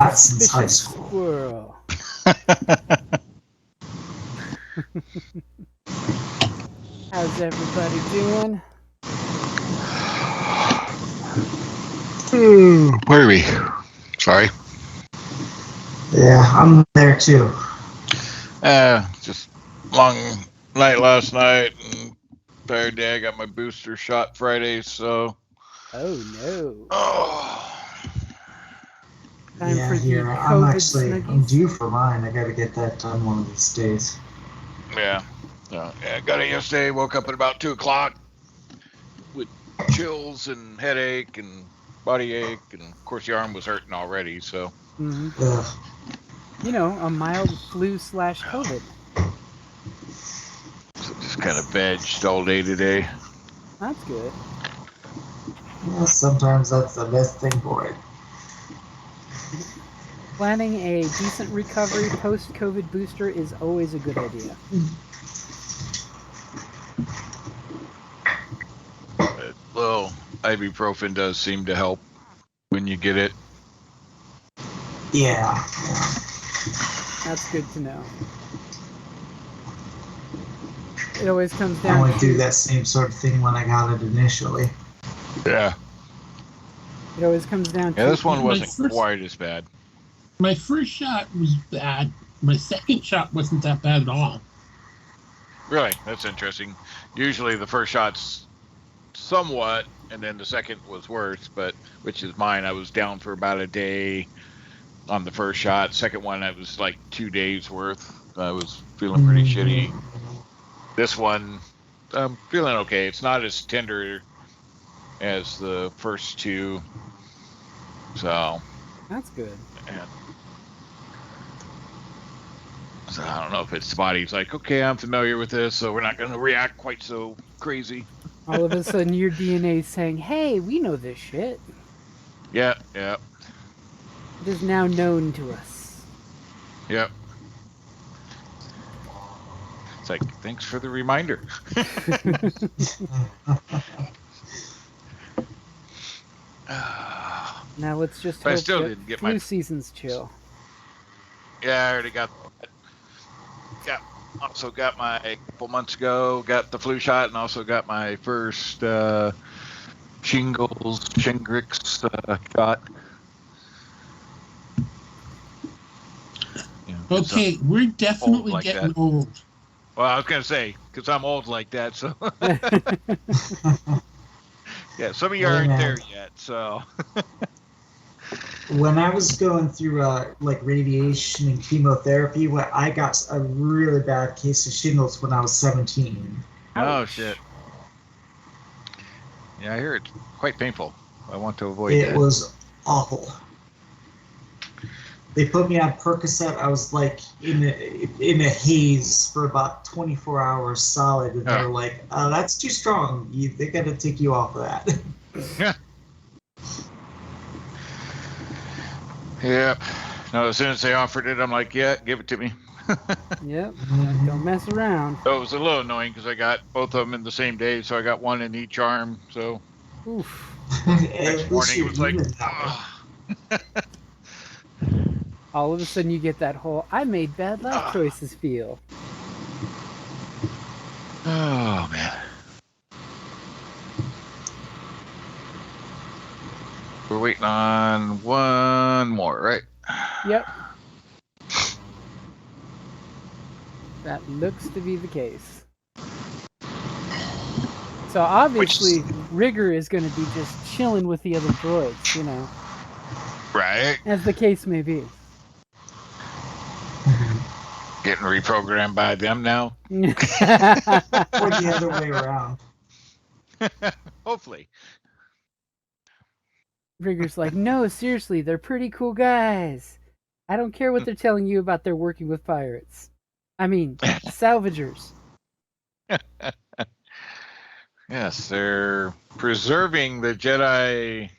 Not since high Suspicious school. squirrel. How's everybody doing? Pardon me. Sorry. Yeah, I'm there too. Just long night last night and tired day. I got my booster shot Friday, so. Oh no. Oh. Time Yeah, for the here. I'm COVID due snuggies. for mine. I gotta get that done one of these days. Yeah. I got it yesterday. Woke up at about 2:00 with chills and headache and body ache, and of course the arm was hurting already. So. Mm-hmm. Ugh. You know, a mild flu/COVID. So just kind of vegged all day today. That's good. Yeah, sometimes that's the best thing for it. Planning a decent recovery post-COVID booster is always a good idea. Well, ibuprofen does seem to help when you get it. Yeah. That's good to know. It always comes I down only to do that same sort of thing when I got it initially. Yeah. It always comes down Yeah, to this one wasn't quite as bad. My first shot was bad. My second shot wasn't that bad at all. Really? That's interesting. Usually the first shot's somewhat, and then the second was worse, but which is mine. I was down for about a day on the first shot. Second one, I was like 2 days worth. I was feeling pretty shitty. This one, I'm feeling okay. It's not as tender as the first two. So. That's good. And so I don't know if its body's like, okay, I'm familiar with this, so we're not going to react quite so crazy. All of a sudden, your DNA is saying, "Hey, we know this shit." Yeah. It is now known to us. Yep. It's like, thanks for the reminder. Now let's just But I hope still that didn't get flu my. season's chill. Yeah, I already got. Also got my a couple months ago. Got the flu shot and also got my first Shingrix shot. Yeah, Okay, we're definitely like getting that. old. Well, I was gonna say because I'm old like that, so yeah. Some of you aren't there yet, so. When I was going through like radiation and chemotherapy, I got a really bad case of shingles when I was 17. Oh Ouch. shit. Yeah, I hear it's quite painful. I want to avoid It that. was awful. They put me on Percocet. I was like in a haze for about 24 hours solid, and they're like, "That's too strong. They got to take you off of that." Yeah. Yep. No, as soon as they offered it, I'm like, yeah, give it to me. Yep. Don't mess around. So it was a little annoying because I got both of them in the same day, so I got one in each arm. So Oof. next morning it was like, All of a sudden, you get that whole "I made bad life choices" feel. Oh man. We're waiting on one more, right? Yep. That looks to be the case. So obviously, Rigger is going to be just chilling with the other droids, you know. Right. As the case may be. Getting reprogrammed by them now. Or the other way around. Hopefully. Rigger's like, no, seriously, they're pretty cool guys. I don't care what they're telling you about their working with pirates. I mean, salvagers. Yes, they're preserving the Jedi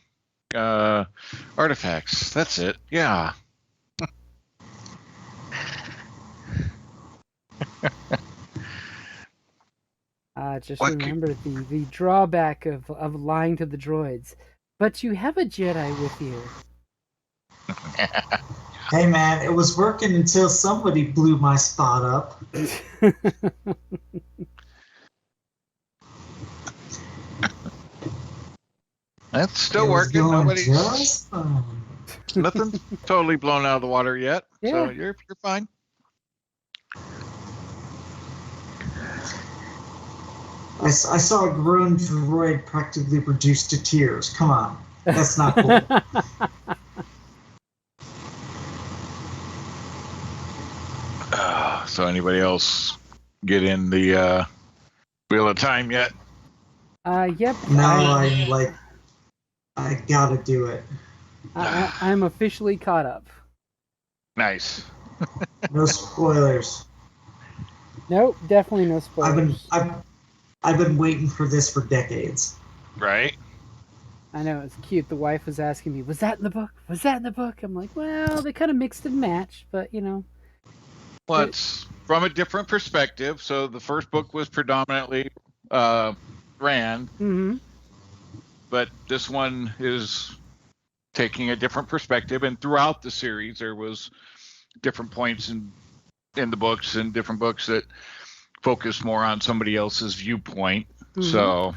artifacts. That's it. Yeah. Just remember the drawback of lying to the droids. But you have a Jedi with you. Hey man, it was working until somebody blew my spot up. That's still It was working. going Nobody's just fine. nothing's totally blown out of the water yet. So Yeah. you're fine. I saw a grown droid practically reduced to tears. Come on. That's not cool. So anybody else get in the Wheel of Time yet? Yep. Now I'm like, I gotta do it. I'm officially caught up. Nice. No spoilers. Nope, definitely no spoilers. I've been waiting for this for decades. Right? I know, it's cute. The wife was asking me, was that in the book? Was that in the book? I'm like, well, they kind of mixed and matched, but you know. Well, it's from a different perspective. So the first book was predominantly Rand, Mm-hmm. but this one is taking a different perspective. And throughout the series, there was different points in the books and different books that focus more on somebody else's viewpoint. Mm-hmm.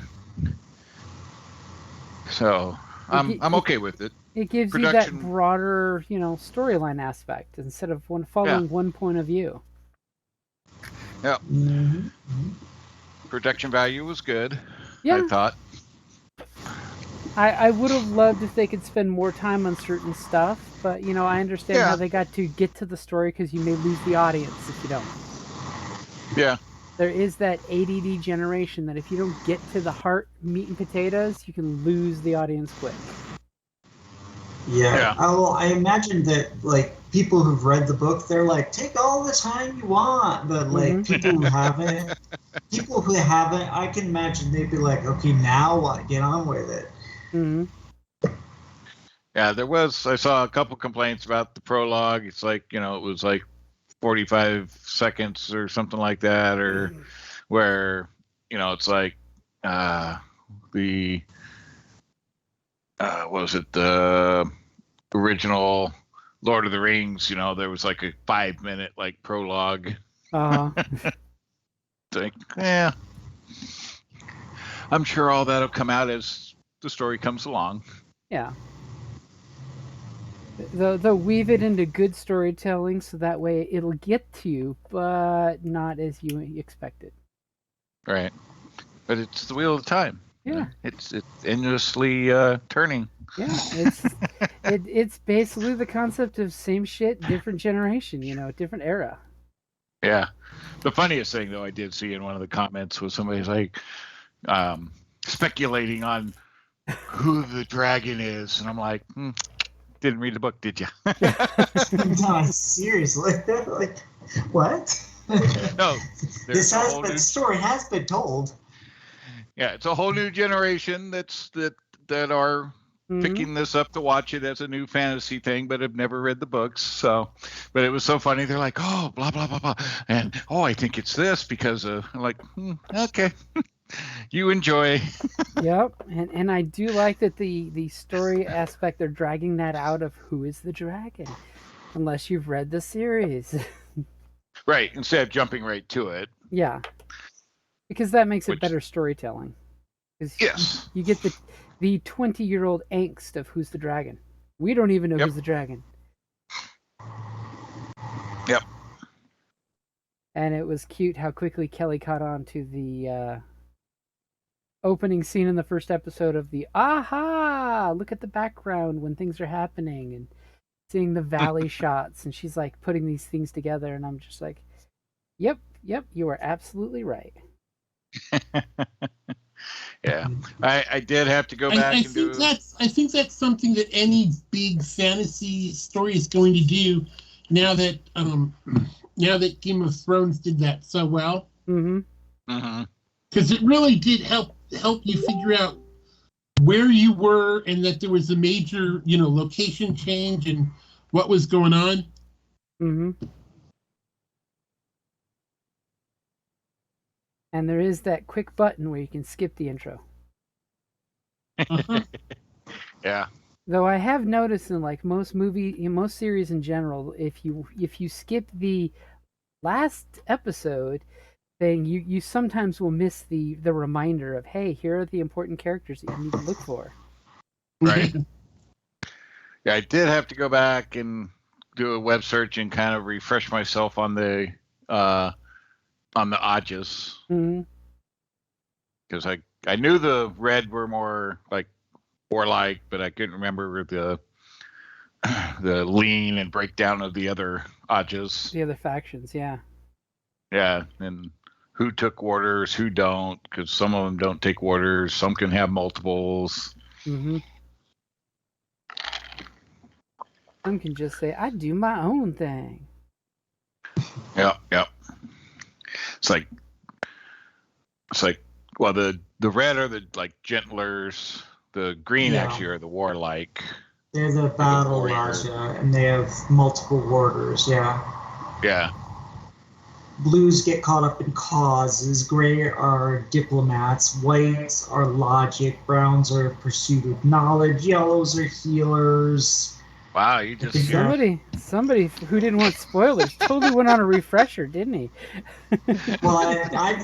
So I'm okay with it. It gives you that broader, storyline aspect instead of following one point of view. Yeah. Mm-hmm. Production value was good. Yeah. I thought. I would have loved if they could spend more time on certain stuff, but I understand how they got to get to the story because you may lose the audience if you don't. Yeah. There is that ADD generation that if you don't get to the heart, meat and potatoes, you can lose the audience quick. Yeah. I imagine that like people who've read the book, they're like, take all the time you want. But like people who haven't, I can imagine they'd be like, okay, now what? Get on with it. Mm-hmm. Yeah, I saw a couple complaints about the prologue. It's like, it was like 45 seconds or something like that, or where, it's like the what was it, the original Lord of the Rings, there was like a 5-minute like prologue. Like, I'm sure all that'll come out as the story comes along. Yeah. They'll weave it into good storytelling so that way it'll get to you, but not as you expected. Right. But it's the wheel of time. Yeah. It's endlessly turning. Yeah, it's basically the concept of same shit, different generation, different era. Yeah. The funniest thing though I did see in one of the comments was somebody's like speculating on who the dragon is, and I'm like, didn't read the book, did you? No, seriously. Like, what? No. The story has been told. Yeah, it's a whole new generation that are picking this up to watch it as a new fantasy thing, but have never read the books. So, but it was so funny. They're like, oh, blah blah blah blah, and I think it's this because I'm like, okay, you enjoy. Yep, and I do like that the story aspect. They're dragging that out of who is the dragon, unless you've read the series. Right, instead of jumping right to it. Yeah. Because that makes it better storytelling. Yes. You get the 20-year-old angst of who's the dragon. We don't even know who's the dragon. Yep. And it was cute how quickly Kelly caught on to the opening scene in the first episode of the aha! Look at the background when things are happening and seeing the valley shots. And she's like putting these things together. And I'm just like, yep, you are absolutely right. Yeah, I did have to go back I think that's something that any big fantasy story is going to do now that Game of Thrones did that so well. Because it really did help you figure out where you were and that there was a major location change and what was going on. And there is that quick button where you can skip the intro. Yeah. Though I have noticed in like most series in general, if you skip the last episode, then you sometimes will miss the reminder of, hey, here are the important characters that you need to look for. Right. Yeah, I did have to go back and do a web search and kind of refresh myself on the Ajas. Because I knew the red were more like warlike, but I couldn't remember the lean and breakdown of the other Ajas. The other factions, yeah. Yeah, and who took orders, who don't, because some of them don't take orders. Some can have multiples. Mm-hmm. Some can just say, I do my own thing. Yep. It's like, well, the red are the like gentlers. The green actually are the warlike. They're the battle Aja, and they have multiple orders. Yeah. Blues get caught up in causes. Gray are diplomats. Whites are logic. Browns are pursuit of knowledge. Yellows are healers. Wow, you just somebody who didn't want spoilers totally went on a refresher, didn't he? Well, I've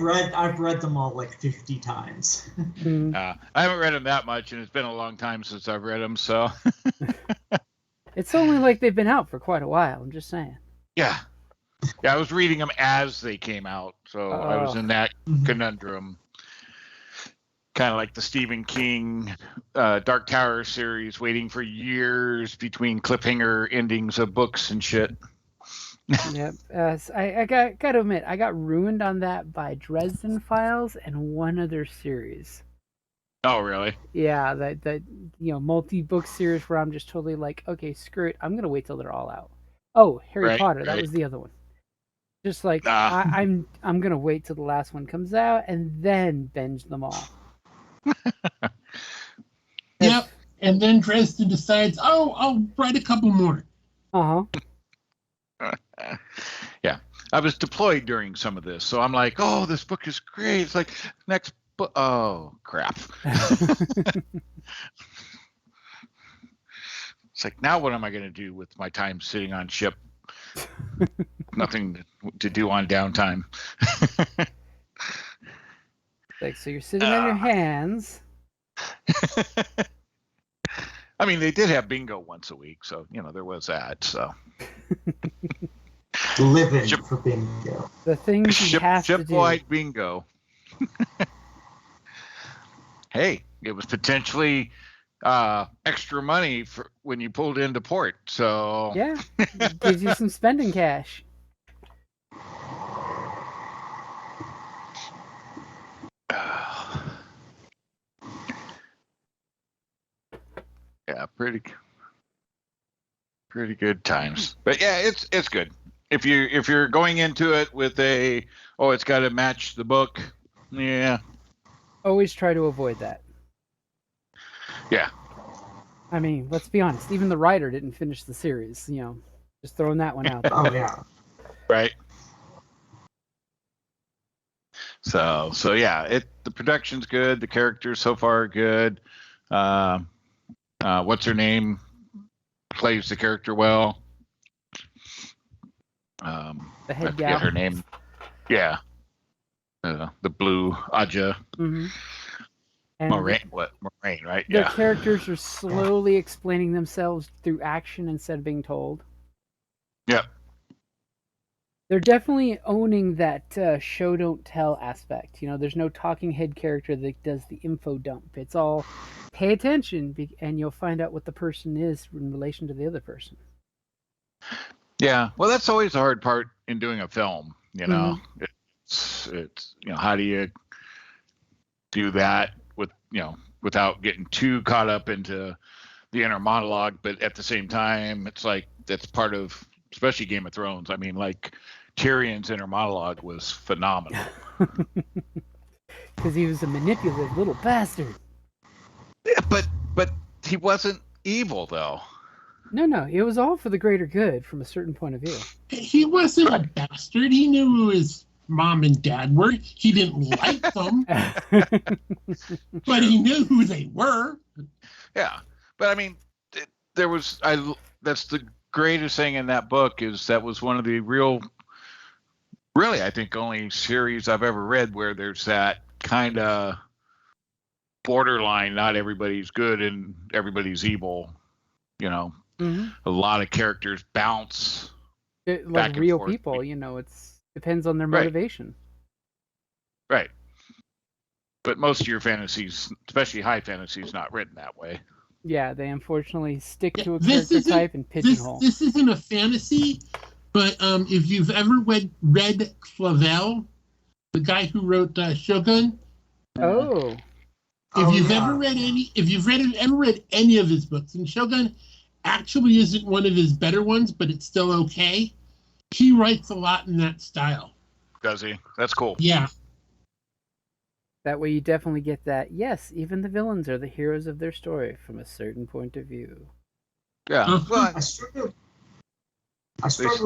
read them all like 50 times. I haven't read them that much, and it's been a long time since I've read them. So it's only like they've been out for quite a while. I'm just saying. Yeah, I was reading them as they came out, so I was in that conundrum. Kind of like the Stephen King Dark Tower series, waiting for years between cliffhanger endings of books and shit. Yep. I got to admit, I got ruined on that by Dresden Files and one other series. Oh, really? Yeah, that multi-book series where I'm just totally like, okay, screw it, I'm gonna wait till they're all out. Oh, Harry Potter, that was the other one. Just like I'm gonna wait till the last one comes out and then binge them all. Yep, and then Dresden decides, I'll write a couple more. Yeah, I was deployed during some of this, so I'm like, oh, this book is great. It's like, next book, oh, crap. It's like, now what am I going to do with my time sitting on ship? Nothing to do on downtime. Like, so you're sitting on your hands. I mean, they did have bingo once a week, so there was that. So living for bingo. The things you have to do. Shipwide bingo. Hey, it was potentially extra money for when you pulled into port. So yeah, it gives you some spending cash. Yeah, pretty good times. But yeah, it's good. If you're going into it with it's got to match the book. Yeah. Always try to avoid that. Yeah. I mean, let's be honest. Even the writer didn't finish the series. Just throwing that one out there. Oh yeah. Right. So yeah, the production's good. The characters so far are good. What's her name? Plays the character well. The head gal. Her name. Yeah. The blue Aja. Mm-hmm. Moraine, right? The characters are slowly explaining themselves through action instead of being told. Yep. They're definitely owning that show don't tell aspect. There's no talking head character that does the info dump. It's all pay attention and you'll find out what the person is in relation to the other person. Yeah, well, that's always the hard part in doing a film. Mm-hmm. It's how do you do that with without getting too caught up into the inner monologue, but at the same time, it's like that's part of, especially Game of Thrones. I mean, like Tyrion's inner monologue was phenomenal because he was a manipulative little bastard. Yeah, but he wasn't evil though. No, it was all for the greater good from a certain point of view. He wasn't a bastard. He knew who his mom and dad were. He didn't like them, but he knew who they were. Yeah, but I mean, there was that's the greatest thing in that book is that was one of the really I think only series I've ever read where there's that kind of borderline, not everybody's good and everybody's evil, you know. Mm-hmm. A lot of characters bounce like back and real forth. people, you know, it's depends on their motivation. Right. But most of your fantasies, especially high fantasies, not written that way. Yeah, they unfortunately stick to a character type and pigeonhole. This isn't a fantasy, but if you've ever read Clavel, the guy who wrote Shogun. Oh. If you've ever read any of his books, and Shogun actually isn't one of his better ones, but it's still okay. He writes a lot in that style. Does he? That's cool. Yeah. That way you definitely get that, yes, even the villains are the heroes of their story from a certain point of view. Yeah. Well, I struggled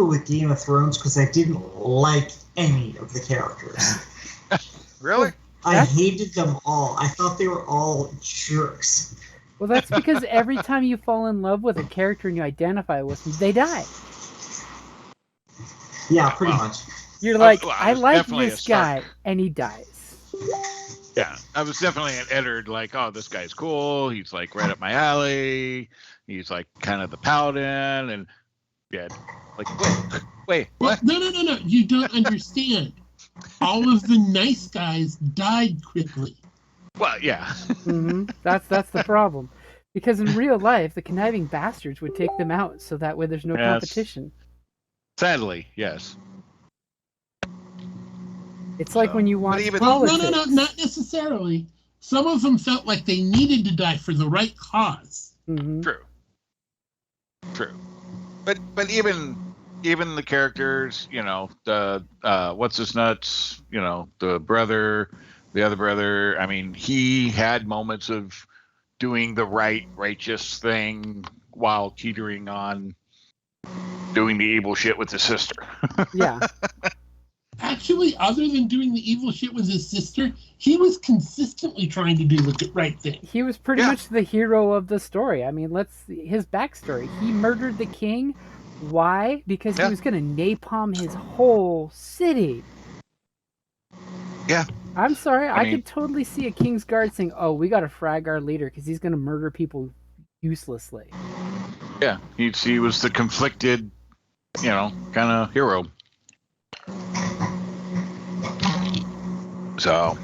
with Game of Thrones because I didn't like any of the characters. Really? I hated them all. I thought they were all jerks. Well, that's because every time you fall in love with a character and you identify with them, they die. Yeah, pretty much. You're like, I like this guy, and he dies. Yeah, I was definitely an Eddard, like, oh, this guy's cool. He's like right up my alley. He's like kind of the paladin, and yeah, like, wait, what? No. You don't understand. All of the nice guys died quickly. Well, yeah. Mm-hmm. That's the problem. Because in real life, the conniving bastards would take them out, so that way there's no competition. Sadly, yes. It's like when you want politics. No, not necessarily. Some of them felt like they needed to die for the right cause. Mm-hmm. True. But even the characters, you know, the what's his nuts, you know, the other brother. I mean, he had moments of doing the righteous thing while teetering on doing the evil shit with his sister. Yeah. Actually, other than doing the evil shit with his sister, he was consistently trying to do the right thing. He was pretty much the hero of the story. I mean, his backstory. He murdered the king. Why? Because he was going to napalm his whole city. Yeah. I'm sorry. I could totally see a King's Guard saying, oh, we got to frag our leader because he's going to murder people uselessly. Yeah. He was the conflicted, you know, kind of hero. So,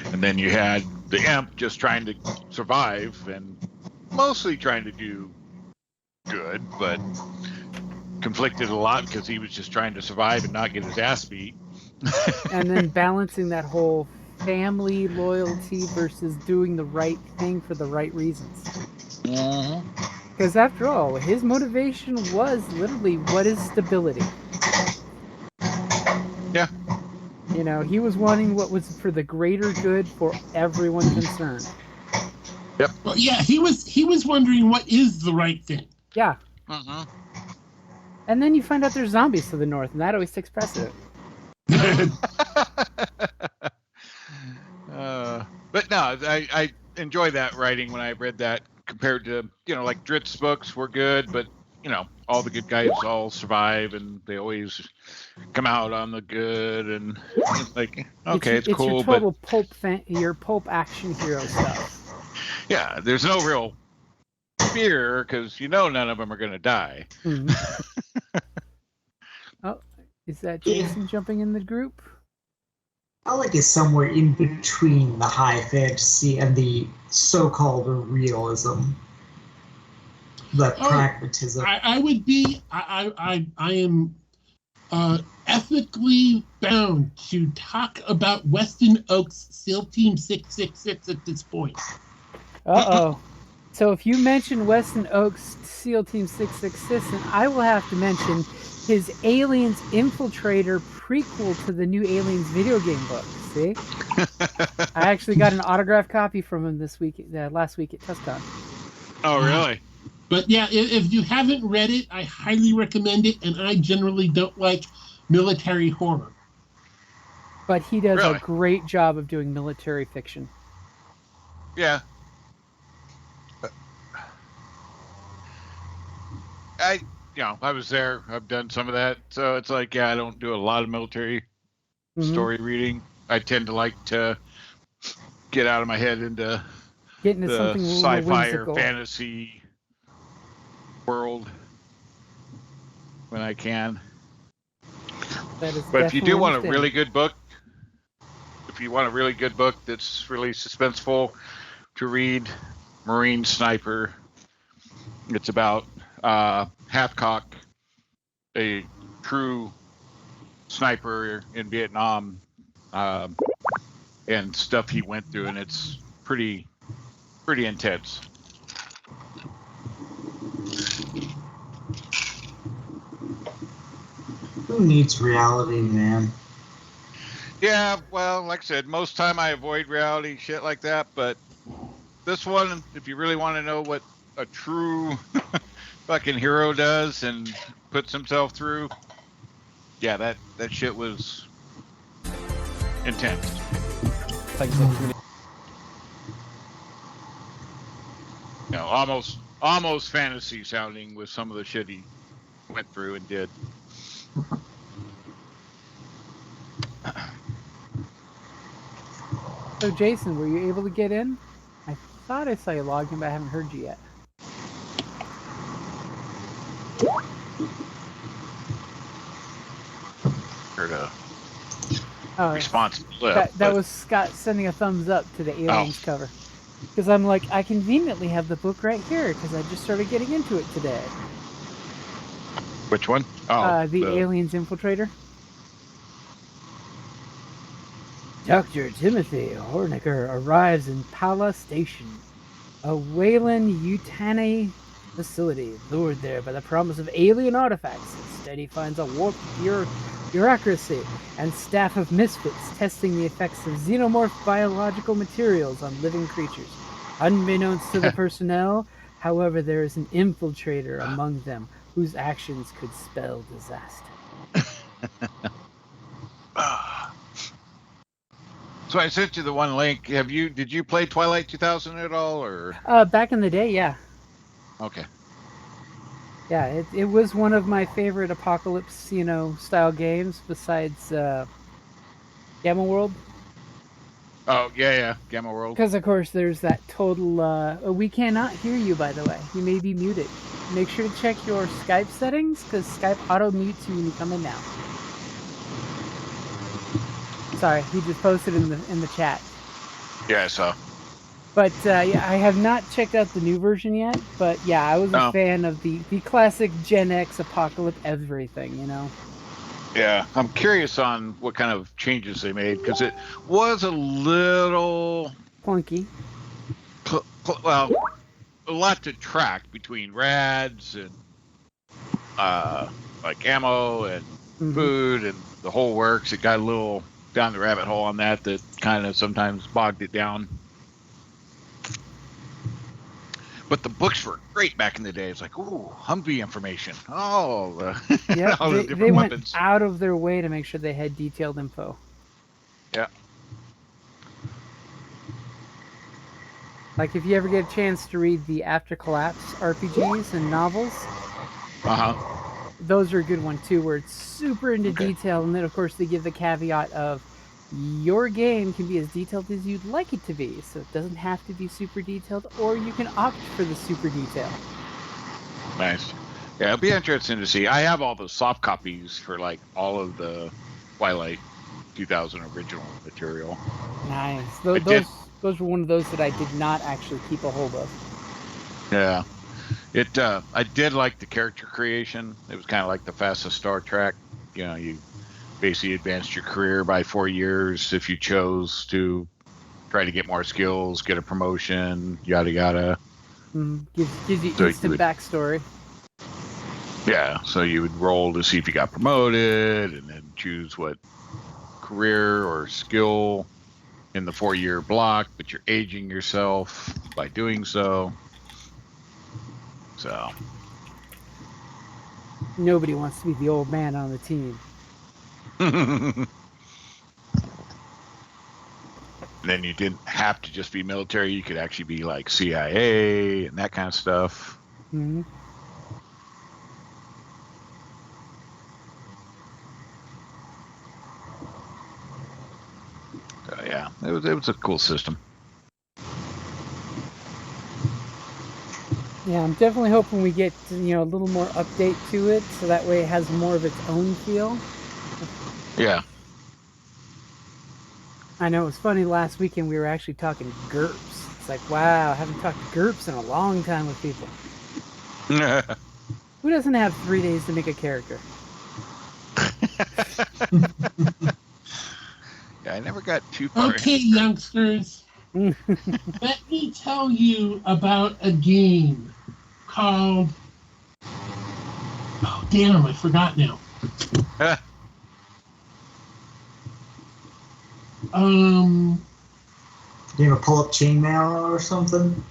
and then you had the imp just trying to survive and mostly trying to do good, but conflicted a lot because he was just trying to survive and not get his ass beat. And then balancing that whole family loyalty versus doing the right thing for the right reasons. Because after all, his motivation was literally, what is stability? Yeah. You know, he was wanting what was for the greater good for everyone concerned. Yep. Well, yeah, he was wondering what is the right thing. Yeah. Mm-hmm. And then you find out there's zombies to the north, and that always takes precedent. But no, I enjoy that writing when I read that compared to, you know, like Dritt's books were good, but, you know, all the good guys all survive and they always come out on the good and like, okay, it's cool. It's your total your pulp action hero stuff. Yeah, there's no real fear because you know none of them are going to die. Mm-hmm. Oh, is that Jason jumping in the group? I like it somewhere in between the high fantasy and the so-called realism, the pragmatism. I would be. I am ethically bound to talk about Weston Oaks SEAL Team 666 at this point. Uh-oh. So if you mention Weston Oaks SEAL Team 666, then I will have to mention his Aliens Infiltrator prequel to the new Aliens video game book. See? I actually got an autographed copy from him last week at TUSCON. Oh, really? But yeah, if you haven't read it, I highly recommend it, and I generally don't like military horror. But he does a great job of doing military fiction. Yeah. I was there. I've done some of that. So it's like, I don't do a lot of military story reading. I tend to like to get out of my head into Get into the something a little sci-fi or whimsical. fantasy world when I can. That is But if you do want a definitely really good book, that's really suspenseful to read, Marine Sniper. It's about Hathcock, a true sniper in Vietnam, and stuff he went through, and it's pretty intense. Who needs reality, man? Yeah, well, like I said, most time I avoid reality shit like that, but this one, if you really want to know what a true fucking hero does and puts himself through, yeah, that shit was intense. like so too You know, almost fantasy sounding with some of the shit he went through and did. So, Jason, were you able to get in? I thought I saw you log in, but I haven't heard you yet. Heard a Oh, response clip. that was Scott sending a thumbs up to the Aliens cover. Because I'm like, I conveniently have the book right here because I just started getting into it today. Which one? Oh, the Aliens Infiltrator. Dr. Timothy Horniker arrives in Pala Station, a Weyland-Yutani facility, lured there by the promise of alien artifacts. Instead, he finds a warped bureaucracy and staff of misfits testing the effects of xenomorph biological materials on living creatures. Unbeknownst to the personnel, however, there is an infiltrator among them whose actions could spell disaster. So I sent you the one link. Did you play Twilight 2000 at all, or? Back in the day, yeah. Okay. Yeah, it was one of my favorite apocalypse, style games besides Gamma World. Oh, yeah, Gamma World. Because, of course, there's that total, we cannot hear you, by the way. You may be muted. Make sure to check your Skype settings, because Skype auto-mutes you when you come in now. Sorry, he just posted in the chat. Yeah, I saw. But yeah, I have not checked out the new version yet. But yeah, I was a fan of the classic Gen X apocalypse everything, Yeah, I'm curious on what kind of changes they made because it was a little clunky. Well, a lot to track between rads and like ammo and food and the whole works. It got a little down the rabbit hole on that kind of sometimes bogged it down. But the books were great back in the day. It's like, ooh, Humvee information. Oh, yeah, all the they weapons. Went out of their way to make sure they had detailed info. Yeah. Like if you ever get a chance to read the After Collapse RPGs and novels, those are a good one too, where it's super into detail, and then of course they give the caveat of your game can be as detailed as you'd like it to be, so it doesn't have to be super detailed, or you can opt for the super detail. Nice. Yeah, it'll be interesting to see. I have all the soft copies for like all of the Twilight 2000 original material. Nice. Those were one of those that I did not actually keep a hold of. Yeah. I did like the character creation. It was kind of like the fastest Star Trek. You basically advanced your career by 4 years if you chose to try to get more skills, get a promotion, yada yada. Gives you instant backstory. Yeah, so you would roll to see if you got promoted, and then choose what career or skill in the 4-year block, but you're aging yourself by doing so. So nobody wants to be the old man on the team. Then you didn't have to just be military. You could actually be like CIA and that kind of stuff. it was a cool system. Yeah, I'm definitely hoping we get a little more update to it, so that way it has more of its own feel. Yeah. I know it was funny last weekend we were actually talking GURPS. It's like, wow, I haven't talked GURPS in a long time with people. Who doesn't have 3 days to make a character? Yeah, I never got too far. Okay, youngsters. Let me tell you about a game called... Oh, damn, I forgot now. You gonna pull up Chainmail or something?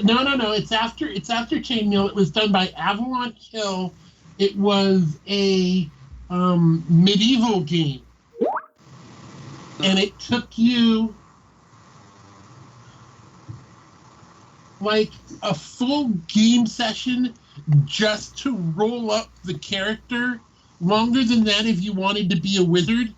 No. It's after Chainmail. It was done by Avalon Hill. It was a medieval game, and it took you like a full game session just to roll up the character. Longer than that if you wanted to be a wizard.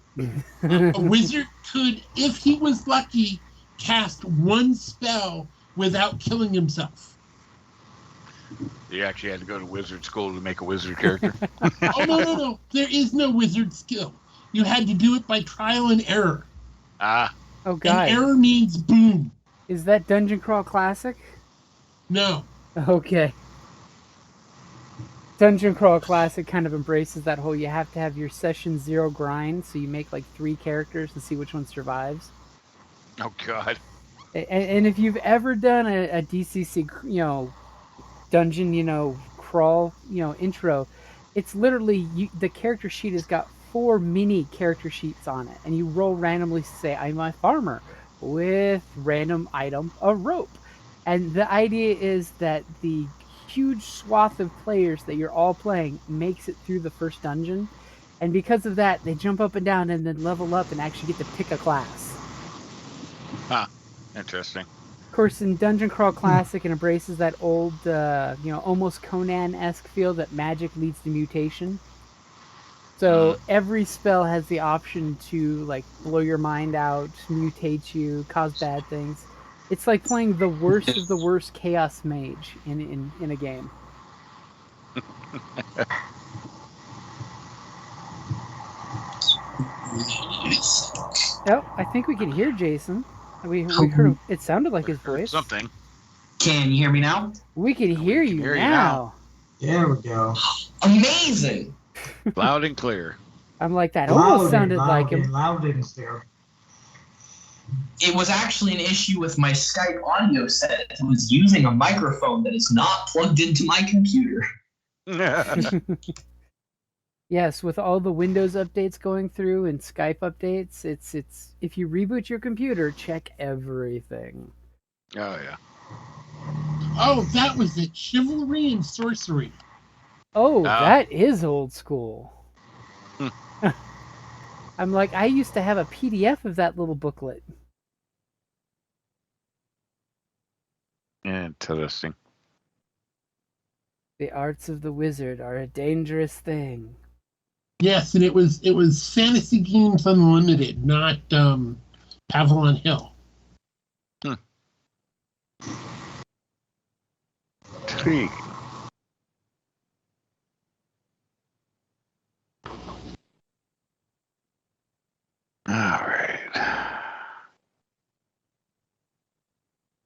A wizard could, if he was lucky, cast one spell without killing himself. You actually had to go to wizard school to make a wizard character? Oh, no. There is no wizard skill. You had to do it by trial and error. Ah. Oh, God. And error means boom. Is that Dungeon Crawl Classic? No. Okay. Dungeon Crawl Classic kind of embraces that whole you have to have your session 0 grind, so you make like 3 characters and see which one survives. Oh, God. And if you've ever done a DCC, dungeon, crawl, intro, it's literally the character sheet has got 4 mini character sheets on it, and you roll randomly. Say, I'm a farmer with random item, a rope, and the idea is that the huge swath of players that you're all playing makes it through the first dungeon, and because of that, they jump up and down and then level up and actually get to pick a class. Huh. Interesting. Of course, in Dungeon Crawl Classic, it embraces that old, almost Conan-esque feel that magic leads to mutation. So every spell has the option to like blow your mind out, mutate you, cause bad things. It's like playing the worst of the worst Chaos Mage in a game. Oh, I think we can hear Jason. We heard. It sounded like his voice. Something. Can you hear me now? We can hear you now. There we go. Amazing! Loud and clear. I'm like, that almost sounded like him. Loud and clear. It was actually an issue with my Skype audio set. It was using a microphone that is not plugged into my computer. Yes, with all the Windows updates going through and Skype updates, it's if you reboot your computer, check everything. Oh, yeah. Oh, that was it. Chivalry and Sorcery. Oh, that is old school. I'm like, I used to have a PDF of that little booklet. Interesting. The arts of the wizard are a dangerous thing. Yes, and it was Fantasy Games Unlimited, not Avalon Hill. Intriguing. All right.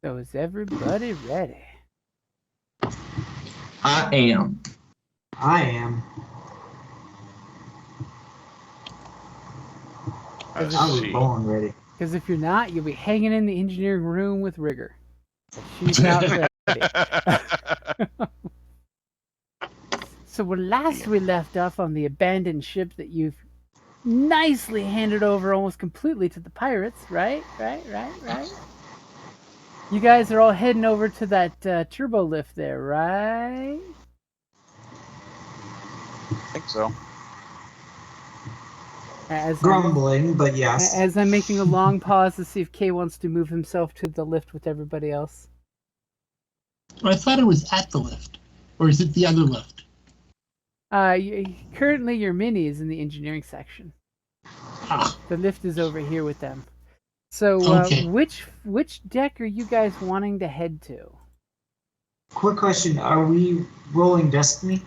So is everybody ready? I am. I am. I was born ready. Because if you're not, you'll be hanging in the engineering room with Rigger. She's not ready. So when last we left off on the abandoned ship that you've nicely handed over almost completely to the pirates, right? You guys are all heading over to that turbo lift there, right? I think so. Grumbling, but yes. As I'm making a long pause to see if Kay wants to move himself to the lift with everybody else. I thought it was at the lift. Or is it the other lift? Currently your mini is in the engineering section. Ah. The lift is over here with them. So, Okay. which deck are you guys wanting to head to? Quick question: are we rolling Destiny?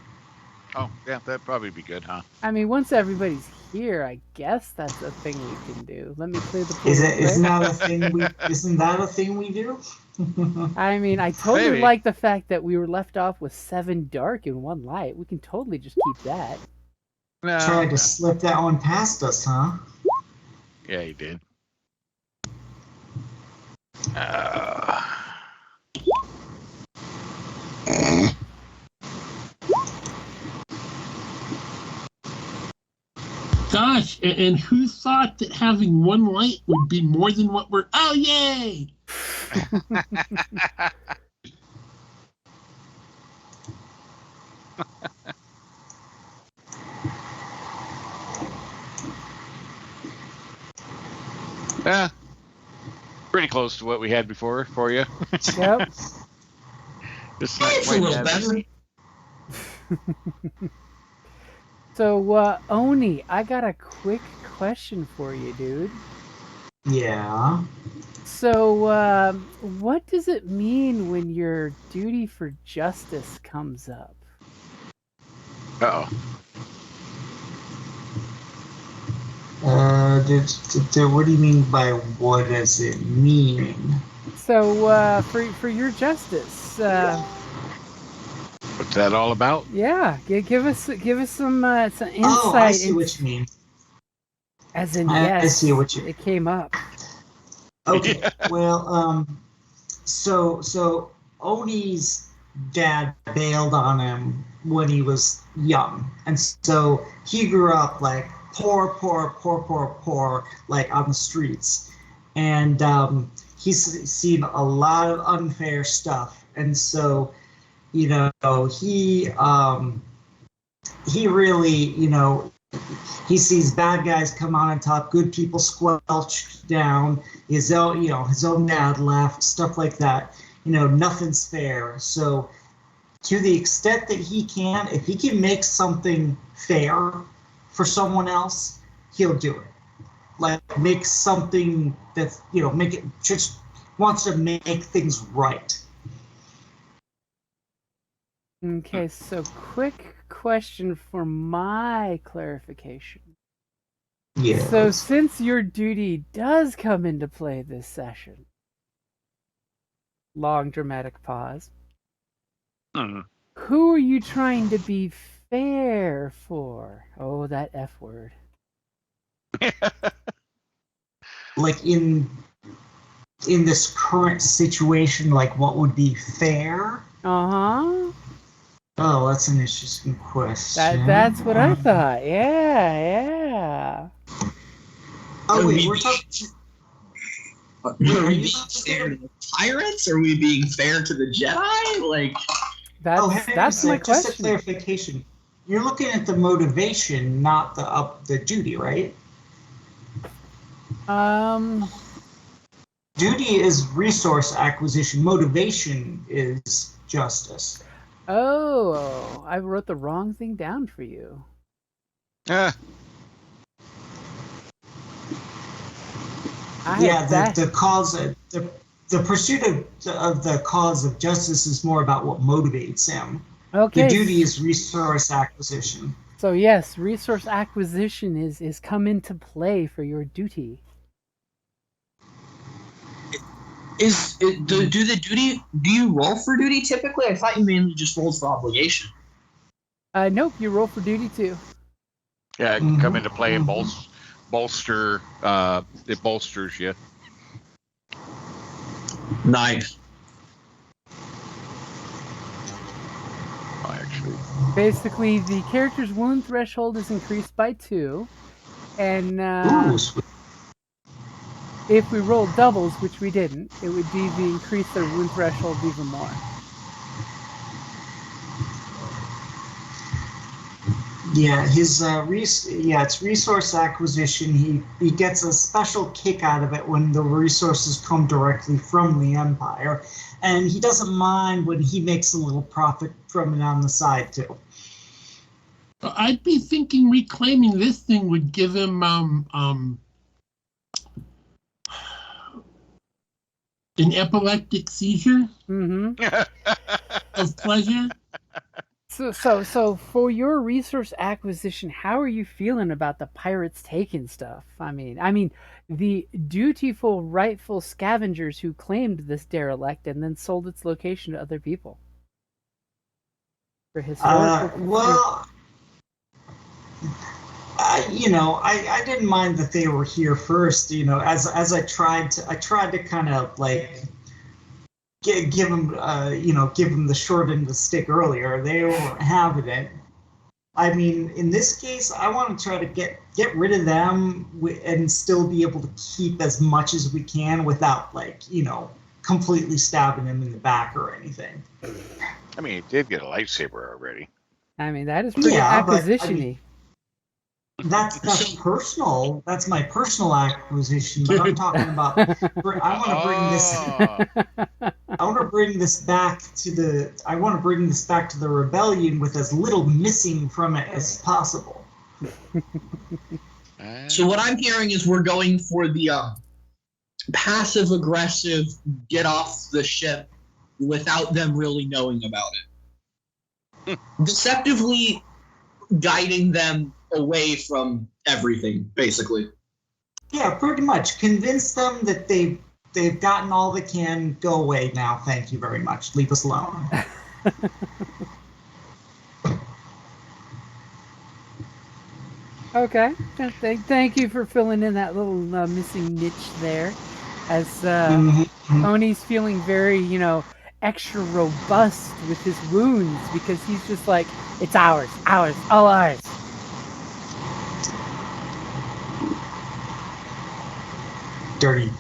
Oh, yeah, that'd probably be good, huh? I mean, once everybody's here, I guess that's a thing we can do. Let me clear the pool. Isn't real that a thing we? Isn't that a thing we do? quick. I mean, I totally Maybe. like the fact that we were left off with 7 dark and 1 light. We can totally just keep that. No, Tried to slip that one past us, huh? Yeah, he did. Gosh, and who thought that having 1 light would be more than what we're... Oh, yay! Yeah, pretty close to what we had before for you. Yep. Just not It's a quite little that. better. So, Oni, I got a quick question for you, dude. Yeah. So, what does it mean when your duty for justice comes up? Uh-oh. What do you mean by what does it mean? So, for your justice, What's that all about? yeah, give us some insight. Oh, I see what you mean. As in, I yes, see what you- it came up. Okay. Well, so Oni's dad bailed on him when he was young, and so he grew up like poor, like on the streets, and he's seen a lot of unfair stuff, and so he really he sees bad guys come out on top, good people squelched down. His own dad left, stuff like that. Nothing's fair. So, to the extent that he can, if he can make something fair for someone else, he'll do it. Like make something that's make it just wants to make things right. Okay, so quick question for my clarification. Yeah. So, since your duty does come into play this session, long dramatic pause, who are you trying to be fair for? Oh, that F word. Like in this current situation, like what would be fair? Uh-huh. Oh, that's an interesting question. That's what I thought. Yeah. Oh wait, we're talking. Are we being fair to the pirates? Are we being fair to the Jedi? Like, That's my just question. a clarification. You're looking at the motivation, not the duty, right? Duty is resource acquisition. Motivation is justice. Oh, I wrote the wrong thing down for you. The cause the pursuit of the cause of justice is more about what motivates him. Okay. The duty is resource acquisition. So yes, resource acquisition is come into play for your duty. Do you roll for duty typically? I thought you mainly just rolled for obligation. Nope, you roll for duty too. Yeah, it can come into play and bolster. It bolsters you. Nice. Actually. Basically, the character's wound threshold is increased by 2, and if we roll doubles, which we didn't, it would be the increase their wound threshold even more. Yeah, it's resource acquisition. He gets a special kick out of it when the resources come directly from the Empire, and he doesn't mind when he makes a little profit from it on the side too. I'd be thinking reclaiming this thing would give him An epileptic seizure of pleasure. So for your resource acquisition, how are you feeling about the pirates taking stuff? I mean, the dutiful, rightful scavengers who claimed this derelict and then sold its location to other people. For historical. I didn't mind that they were here first. As I tried to kind of like give them the short end of the stick earlier. They weren't having it. I mean, in this case, I want to try to get rid of them and still be able to keep as much as we can without completely stabbing them in the back or anything. I mean, he did get a lightsaber already. I mean, that is pretty acquisition-y. That's personal. That's my personal acquisition. But I'm talking about. I want to bring this back to the. I want to bring this back to the rebellion with as little missing from it as possible. So what I'm hearing is we're going for the passive aggressive, get off the ship without them really knowing about it. Deceptively guiding them away from everything, basically. Yeah, pretty much. Convince them that they've gotten all they can. Go away now. Thank you very much. Leave us alone. Okay. Thank you for filling in that little missing niche there. As Oni's feeling very, extra robust with his wounds because he's just like, it's ours, all ours. Dirty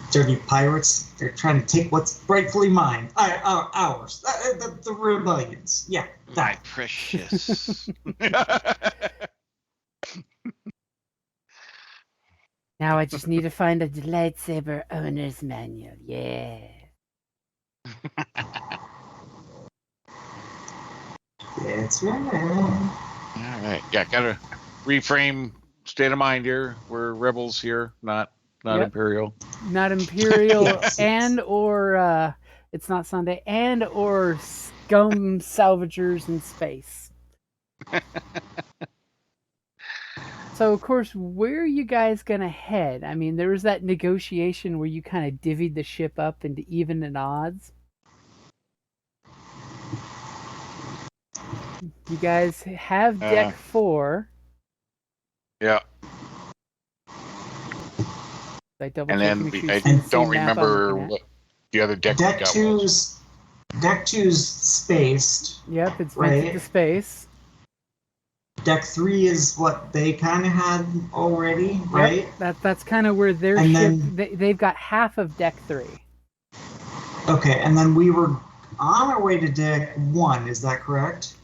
pirates. They're trying to take what's rightfully mine. Ours. The rebellions. Yeah. My precious. Now I just need to find a lightsaber owner's manual. Yeah. That's right. All right. Yeah, gotta reframe state of mind here. We're rebels here, not Imperial. Not Imperial Yes. and or it's not Sunday and or scum salvagers in space. So of course, where are you guys gonna head? I mean, there was that negotiation where you kind of divvied the ship up into even and odds. You guys have deck 4. Yeah. I And then I don't remember what the other deck we Deck got two's spaced. Yep, it's right. meant to space. Deck 3 is what they kind of had already, right? Yep, that's kind of where their And ship. then- They've got half of deck 3. Okay, and then we were on our way to deck 1. Is that correct?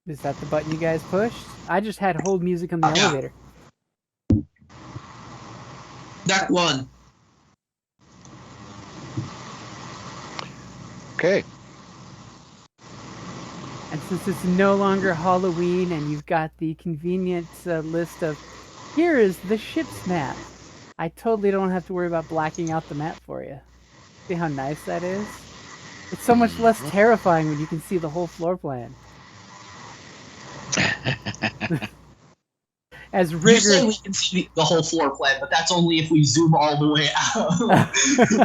Is that the button you guys pushed? I just had hold music on the Yeah. elevator. Deck 1. Okay. And since it's no longer Halloween and you've got the convenient list of, here is the ship's map. I totally don't have to worry about blacking out the map for you. See how nice that is? It's so much less terrifying when you can see the whole floor plan. As You say rigorous. we can see the whole floor plan, but that's only if we zoom all the way out.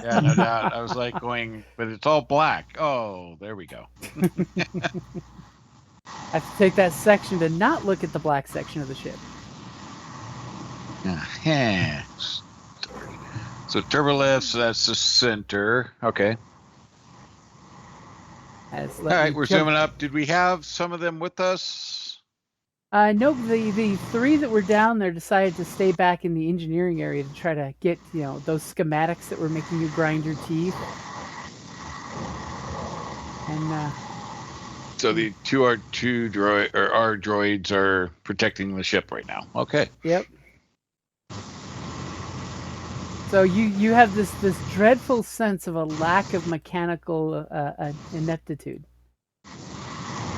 Yeah, no doubt. I was like going, but it's all black. Oh, there we go. I have to take that section to not look at the black section of the ship. Yeah. So turbolifts, that's the center. Okay. All right, we're zooming up. Did we have some of them with us? Nope, the 3 that were down there decided to stay back in the engineering area to try to get, those schematics that were making you grind your teeth. And So the our droids are protecting the ship right now. Okay. Yep. So you have this dreadful sense of a lack of mechanical ineptitude.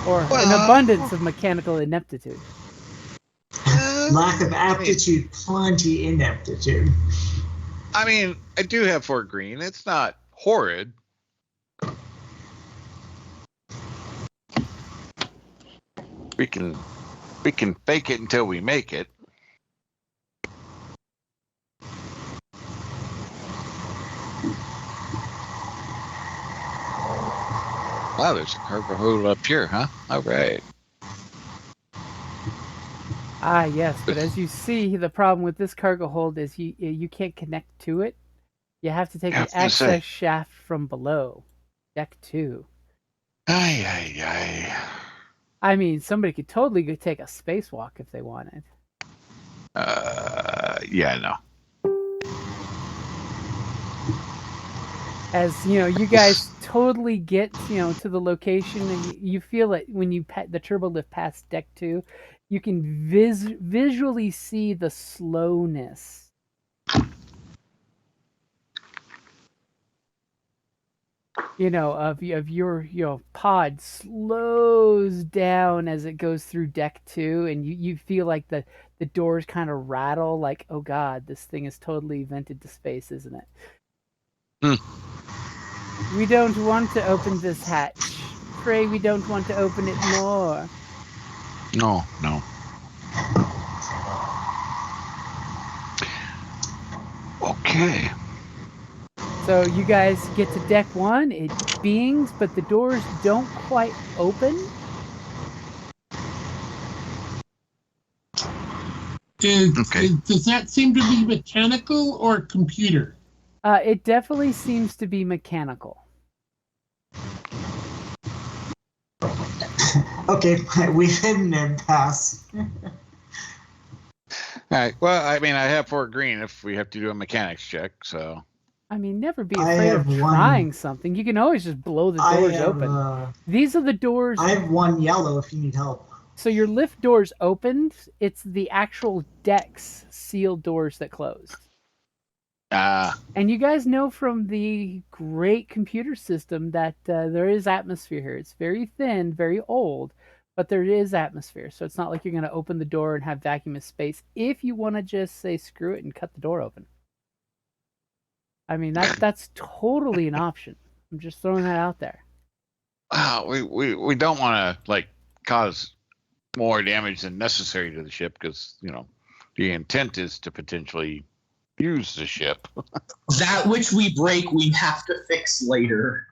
Or an abundance of mechanical ineptitude. Lack of aptitude, plenty ineptitude. I mean, I do have Fort Greene. It's not horrid. We can fake it until we make it. Wow, there's a cargo hold up here, huh? All right. Ah, yes, but as you see, the problem with this cargo hold is you can't connect to it. You have to take the access shaft from below, deck 2. Ay, ay, ay. I mean, somebody could totally go take a spacewalk if they wanted. Yeah, no. As you know, you guys totally get to the location, and you feel it when you the turbo lift past deck 2. You can visually see the slowness. Of your pod slows down as it goes through deck 2, and you feel like the doors kind of rattle, like, oh god, this thing is totally vented to space, isn't it? We don't want to open this hatch. Pray we don't want to open it more. No. Okay. So you guys get to deck 1, it beings, but the doors don't quite open. Does that seem to be mechanical or computer? It definitely seems to be mechanical. Okay, we've hit an impasse. All right. Well, I mean, I have Fort Greene if we have to do a mechanics check, so. I mean, never be afraid of trying something. You can always just blow the doors open. These are the doors. I have 1 yellow if you need help. So your lift doors opened. It's the actual deck's sealed doors that closed. And you guys know from the great computer system that there is atmosphere here. It's very thin, very old, but there is atmosphere. So it's not like you're going to open the door and have vacuum space if you want to just say screw it and cut the door open. I mean, that's totally an option. I'm just throwing that out there. We don't want to cause more damage than necessary to the ship because the intent is to potentially use the ship. That which we break, we have to fix later.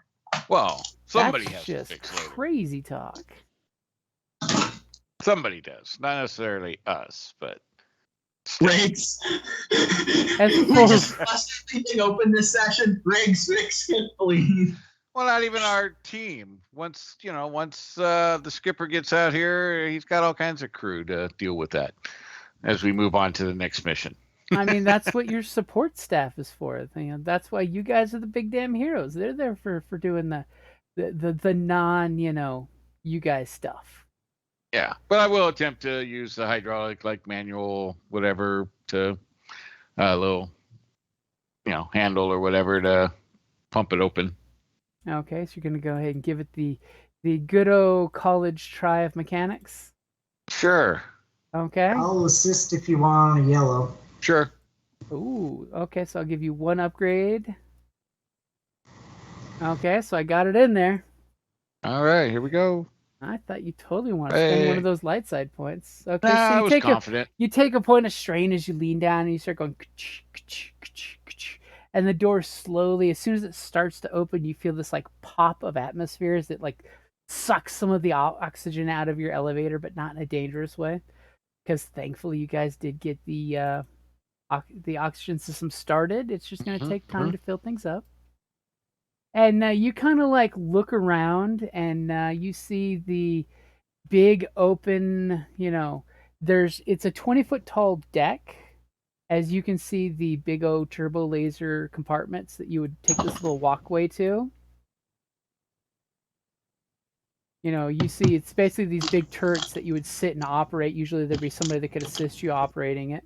Well, somebody That's has to just fix later. Crazy talk. Somebody does, not necessarily us, but. Riggs. We just busted anything open this session. Riggs, fix it, please. Well, not even our team. Once the skipper gets out here, he's got all kinds of crew to deal with that as we move on to the next mission. I mean, that's what your support staff is for. That's why you guys are the big damn heroes. They're there for doing the non, you guys stuff. Yeah, but I will attempt to use the hydraulic, manual, whatever, to little, handle or whatever to pump it open. Okay, so you're going to go ahead and give it the good old college try of mechanics? Sure. Okay. I'll assist if you want a yellow. Sure. Ooh, okay, so I'll give you 1 upgrade. Okay, so I got it in there. All right, here we go. I thought you totally want to spend one of those light side points. Okay, so I was confident. You take a point of strain as you lean down and you start going, and the door slowly, as soon as it starts to open, you feel this pop of atmosphere as it sucks some of the oxygen out of your elevator, but not in a dangerous way, because thankfully you guys did get the oxygen system started. It's just going to take time to fill things up. And you kind of look around and you see the big open, it's a 20-foot tall deck. As you can see, the big O turbo laser compartments that you would take this little walkway to. You see it's basically these big turrets that you would sit and operate. Usually there'd be somebody that could assist you operating it.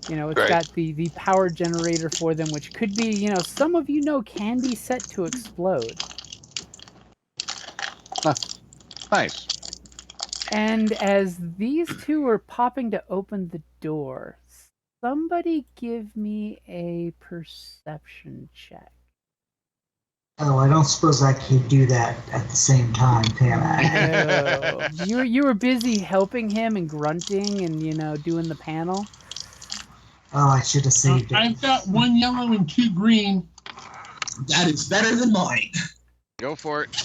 It's got the power generator for them, which could be, some of can be set to explode. Nice. And as these two are popping to open the doors, somebody give me a perception check? Oh, I don't suppose I can do that at the same time, can I? No. You were busy helping him and grunting and doing the panel. Oh, I should have saved it. I've got 1 yellow and 2 green. That is better than mine. Go for it.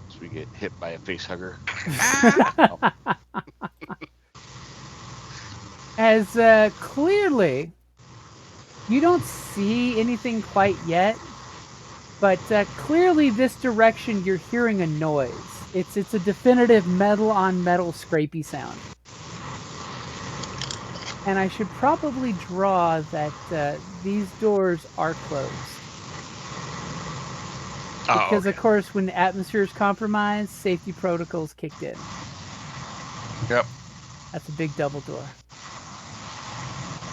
So we get hit by a face hugger. As clearly, you don't see anything quite yet, but clearly this direction you're hearing a noise. It's a definitive metal on metal scrapey sound. And I should probably draw that these doors are closed. Because, of course, when the atmosphere is compromised, safety protocols kicked in. Yep. That's a big double door.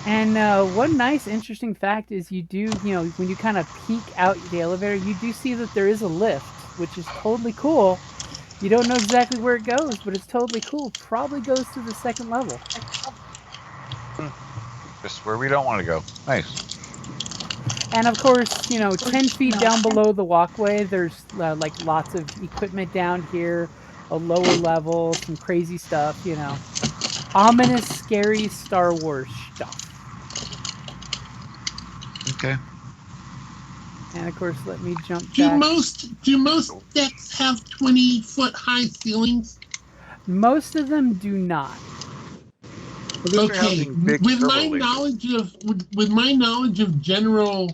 And one nice, interesting fact is you do, when you kind of peek out the elevator, you do see that there is a lift, which is totally cool. You don't know exactly where it goes, but it's totally cool. Probably goes to the second level. Just where we don't want to go. Nice. And of course, 10 feet down below the walkway, there's like lots of equipment down here, a lower level, some crazy stuff, Ominous, scary Star Wars stuff. Okay. And of course, let me jump Do back. most decks have 20-foot high ceilings? Most of them do not. Okay, with my knowledge of general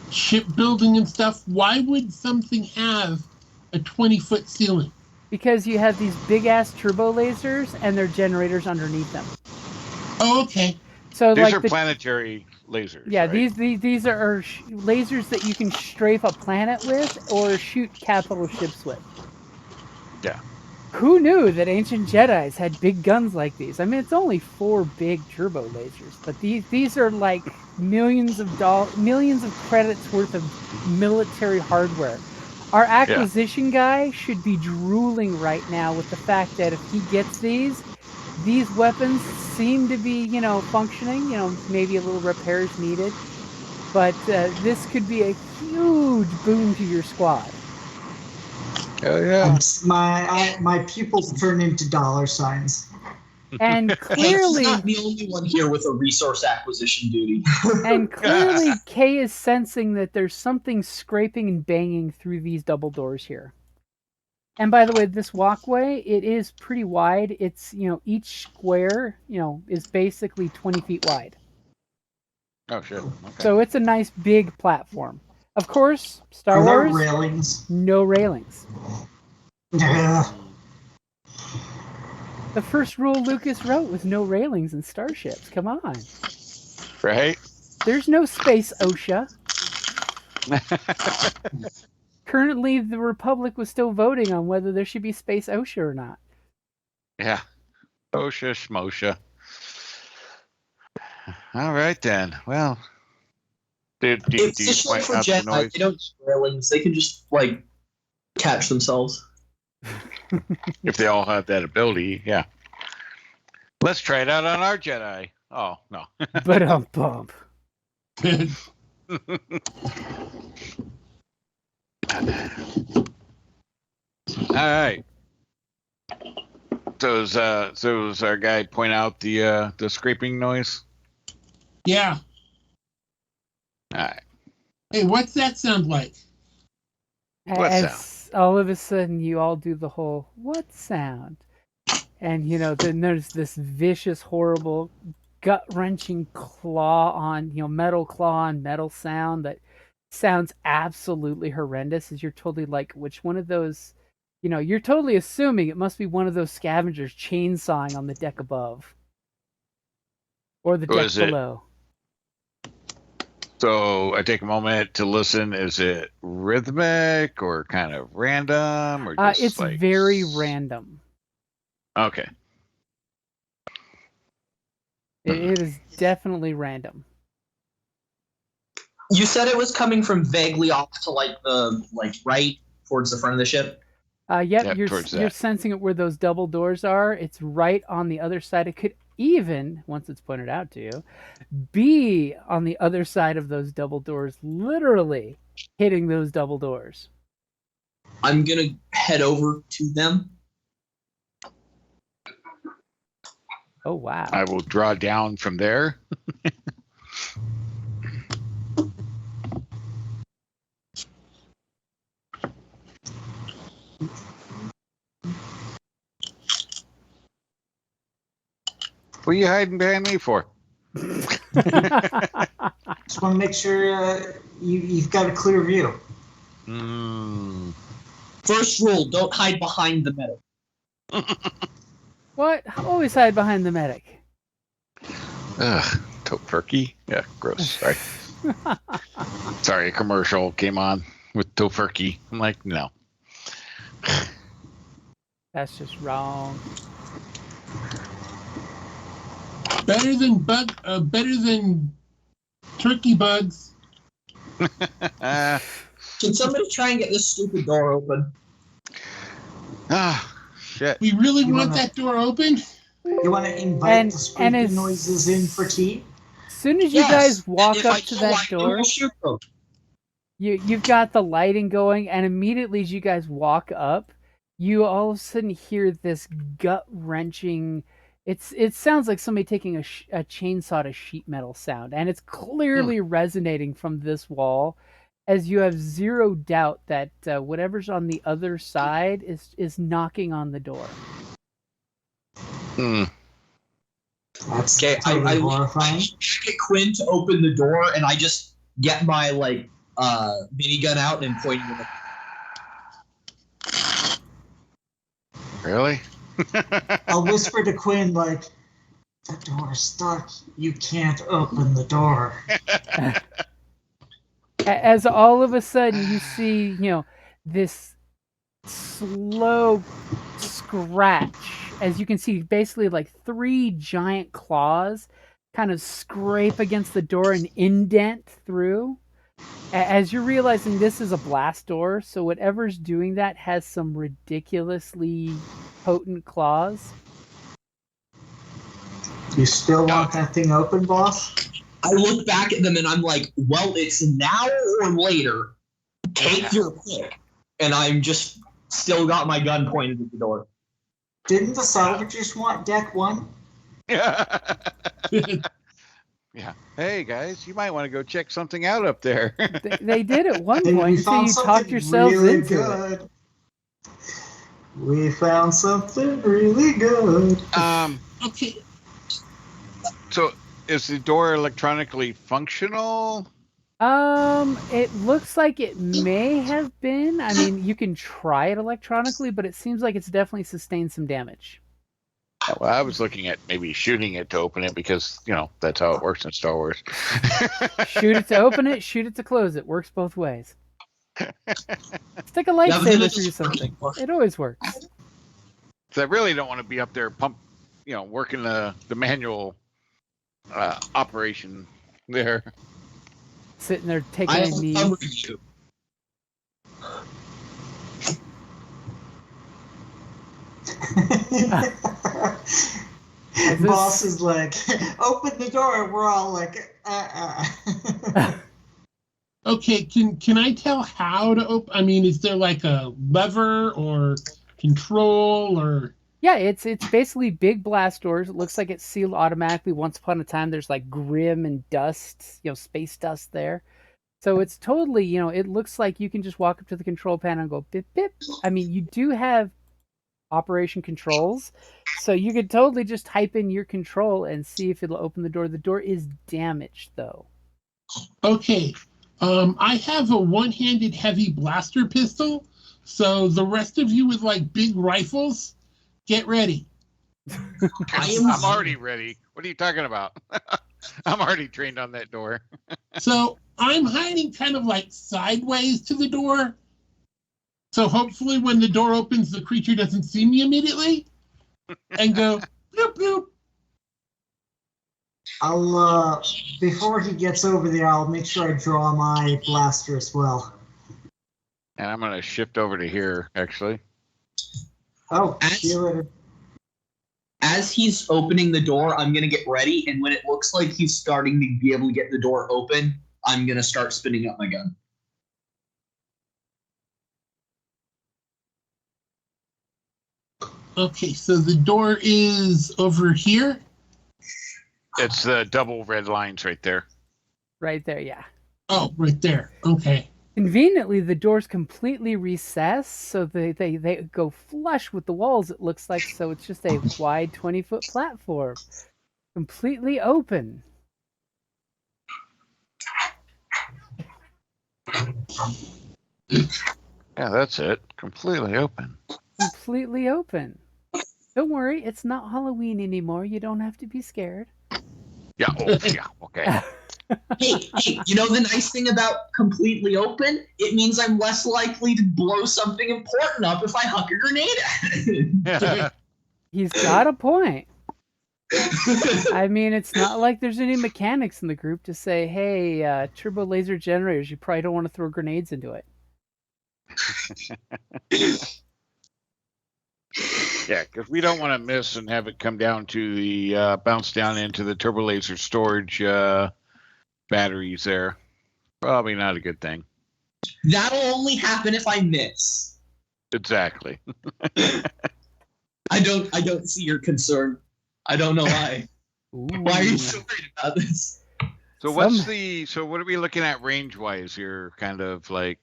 shipbuilding and stuff, why would something have a 20-foot ceiling? Because you have these big ass turbo lasers and their generators underneath them. Oh, okay. So these like are planetary lasers. Yeah, right? these are lasers that you can strafe a planet with or shoot capital ships with. Yeah. Who knew that ancient Jedis had big guns like these? I mean, it's only 4 big turbo lasers, but these are like millions of credits worth of military hardware. Our acquisition guy should be drooling right now with the fact that if he gets these weapons seem to be, functioning, maybe a little repairs needed, but this could be a huge boon to your squad. Oh yeah. My pupils turn into dollar signs. And clearly, he's not the only one here with a resource acquisition duty. And clearly, Kay is sensing that there's something scraping and banging through these double doors here. And by the way, this walkway, it is pretty wide. It's, each square, is basically 20 feet wide. Oh shit. Okay. So it's a nice big platform. Of course, Star Are there Wars. railings? No railings. Yeah. The first rule Lucas wrote was no railings in starships. Come on. Right? There's no space OSHA. Currently, the Republic was still voting on whether there should be space OSHA or not. Yeah. OSHA schmosha. All right then. Well, do you point for out the Jedi. noise? They don't use railings. They can just catch themselves. If they all have that ability, yeah. Let's try it out on our Jedi. Oh no. But bump. All right. So does our guy point out the scraping noise? Yeah. All right. Hey, what's that sound like? What As all of a sudden you all do the whole what sound? And then there's this vicious, horrible, gut-wrenching claw on, metal claw on metal sound that sounds absolutely horrendous as you're totally like, which one of those, you're totally assuming it must be one of those scavengers chainsawing on the deck above. Or the deck below. So I take a moment to listen. Is it rhythmic or kind of random, or just it's very random. Okay. It is definitely random. You said it was coming from vaguely off to right towards the front of the ship. Yep, you're sensing it where those double doors are. It's right on the other side. It could even, once it's pointed out to you, be on the other side of those double doors, literally hitting those double doors. I'm gonna head over to them. Oh, wow. I will draw down from there. What are you hiding behind me for? Just want to make sure you've got a clear view. First rule: don't hide behind the medic. What? Always hide behind the medic. Ugh, Tofurky? Yeah, gross. Sorry. Sorry, a commercial came on with Tofurky. I'm like, no. That's just wrong. Better than turkey bugs. Can somebody try and get this stupid door open? Shit. We really want that door open? You want to invite the And squeaky as noises in for tea? soon as you guys walk If up I to kill that one of them, door, I'll shoot them. you've got the lighting going, and immediately as you guys walk up, you all of a sudden hear this gut-wrenching... It sounds like somebody taking a chainsaw to sheet metal sound, and it's clearly resonating from this wall, as you have zero doubt that whatever's on the other side is knocking on the door. That's Okay, totally I horrifying. get Quinn to open the door, and I just get my minigun out and point it. Really? I'll whisper to Quinn, like, the door's stuck. You can't open the door. As all of a sudden you see, this slow scratch, as you can see basically like 3 giant claws kind of scrape against the door and indent through. As you're realizing this is a blast door, so whatever's doing that has some ridiculously potent claws. You still want that thing open, boss? I look back at them and I'm like, well, it's now or later. Take your pick. And I'm just still got my gun pointed at the door. Didn't the salvagers want deck 1? Yeah. Hey, guys, you might want to go check something out up there. They did at one Hey, point until you talked yourselves into it. We found something really good. Okay. So, is the door electronically functional? It looks like it may have been. I mean, you can try it electronically, but it seems like it's definitely sustained some damage. Well, I was looking at maybe shooting it to open it because, that's how it works in Star Wars. Shoot it to open it, shoot it to close it. Works both ways. Stick a lightsaber through something. It always works. So I really don't want to be up there working the manual operation there. Sitting there taking a knee. Boss is like, open the door. We're all like, Okay, can I tell how to open? I mean, is there like a lever or control or? Yeah, it's basically big blast doors. It looks like it's sealed automatically. Once upon a time, there's like grim and dust, space dust there. So it's totally, it looks like you can just walk up to the control panel and go bip bip. I mean, you do have operation controls, so you could totally just type in your control and see if it'll open the door. The door is damaged though. Okay, I have a one-handed heavy blaster pistol, so the rest of you with like big rifles, get ready. I'm already ready. What are you talking about? I'm already trained on that door. So I'm hiding kind of like sideways to the door. So hopefully when the door opens, the creature doesn't see me immediately and go, bloop, bloop. I'll, before he gets over there, I'll make sure I draw my blaster as well. And I'm going to shift over to here, actually. Oh, see you later. as he's opening the door, I'm gonna get ready, and when it looks like he's starting to be able to get the door open, I'm gonna start spinning up my gun. Okay, so the door is over here. It's the double red lines right there. Right there, yeah. Oh, right there. Okay. Conveniently, the door's completely recessed, so they go flush with the walls, it looks like, so it's just a wide 20-foot platform. Completely open. Yeah, that's it. Completely open. Completely open. Don't worry, it's not Halloween anymore. You don't have to be scared. Yeah. Oh, yeah. Okay. Hey, you know the nice thing about completely open? It means I'm less likely to blow something important up if I huck a grenade at it. He's got a point. I mean, it's not like there's any mechanics in the group to say, hey, turbo laser generators, you probably don't want to throw grenades into it. Yeah, because we don't want to miss and have it come down to the bounce down into the turbo laser storage batteries there. Probably not a good thing. That'll only happen if I miss. Exactly. I don't see your concern. I don't know why. Why are you so worried about this? So what are we looking at range wise here? Kind of like.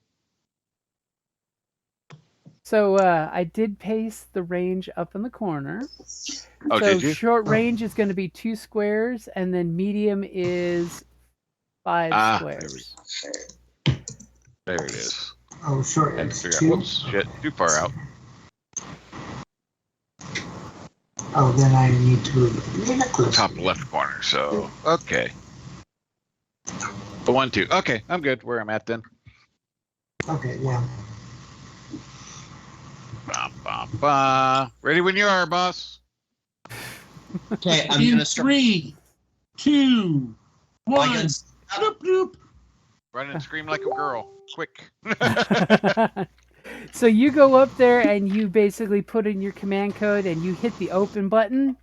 So I did paste the range up in the corner. Oh, so did you? Short range is going to be 2 squares, and then medium is 5 squares. There it is. Oh, short. And It's figure out, 2. whoops, shit, too far out. Oh, then I need to move it closer. Top left corner. So okay. The 1, 2. Okay, I'm good where I'm at then. Okay, yeah. Ba, ba, ba. Ready when you are, boss. Okay, I'm In gonna start. 3, 2, 1. guns. Bloop, bloop. Run and scream like a girl. Quick. So you go up there and you basically put in your command code and you hit the open button.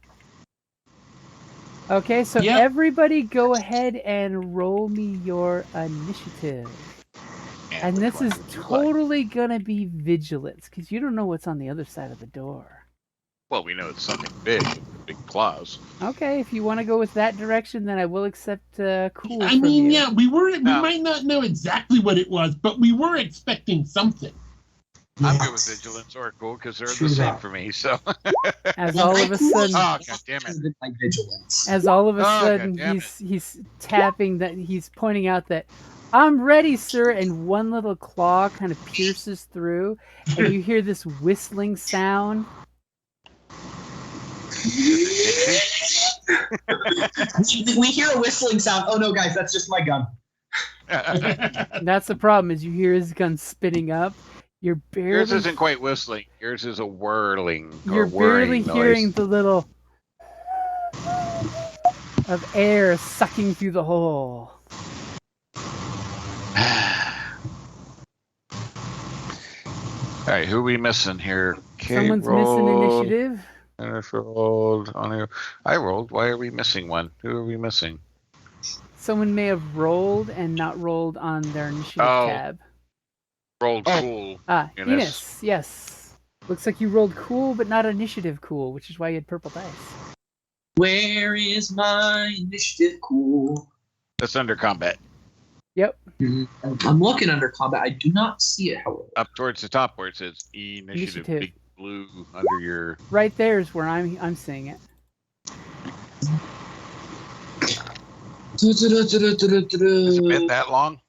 Okay, so Yep. everybody go ahead and roll me your initiative. And which this one is would you like? totally gonna be vigilance, because you don't know what's on the other side of the door. Well, we know it's something big claws. Okay, if you want to go with that direction, then I will accept cool. I from mean, you. yeah, we No. might not know exactly what it was, but we were expecting something. I'm Yes. good with vigilance or cool because they're True the same that. for me. So. As Well, all my of a cool sudden, is Oh, God damn it. faster than my vigilance. as all of a Oh, sudden goddammit. he's tapping that, he's pointing out that I'm ready, sir, and one little claw kind of pierces through, and you hear this whistling sound. We hear a whistling sound. Oh no, guys, that's just my gun. And that's the problem, is you hear his gun spinning up. You're Yours barely isn't quite whistling. Yours is a whirling. you're or whirring barely hearing noise. the little of air sucking through the hole. All right, who are we missing here? Kay Someone's missing rolled, initiative. Dennis rolled. I rolled. Why are we missing one? Who are we missing? Someone may have rolled and not rolled on their initiative Oh. tab. Rolled Oh. cool. Enos, Enos. yes. Looks like you rolled cool, but not initiative cool, which is why you had purple dice. Where is my initiative? Cool. That's under combat. Yep. I'm looking under combat. I do not see it, however. Up towards the top where it says initiative, Initiative. big blue under your. Right there is where I'm seeing it. Has it been that long?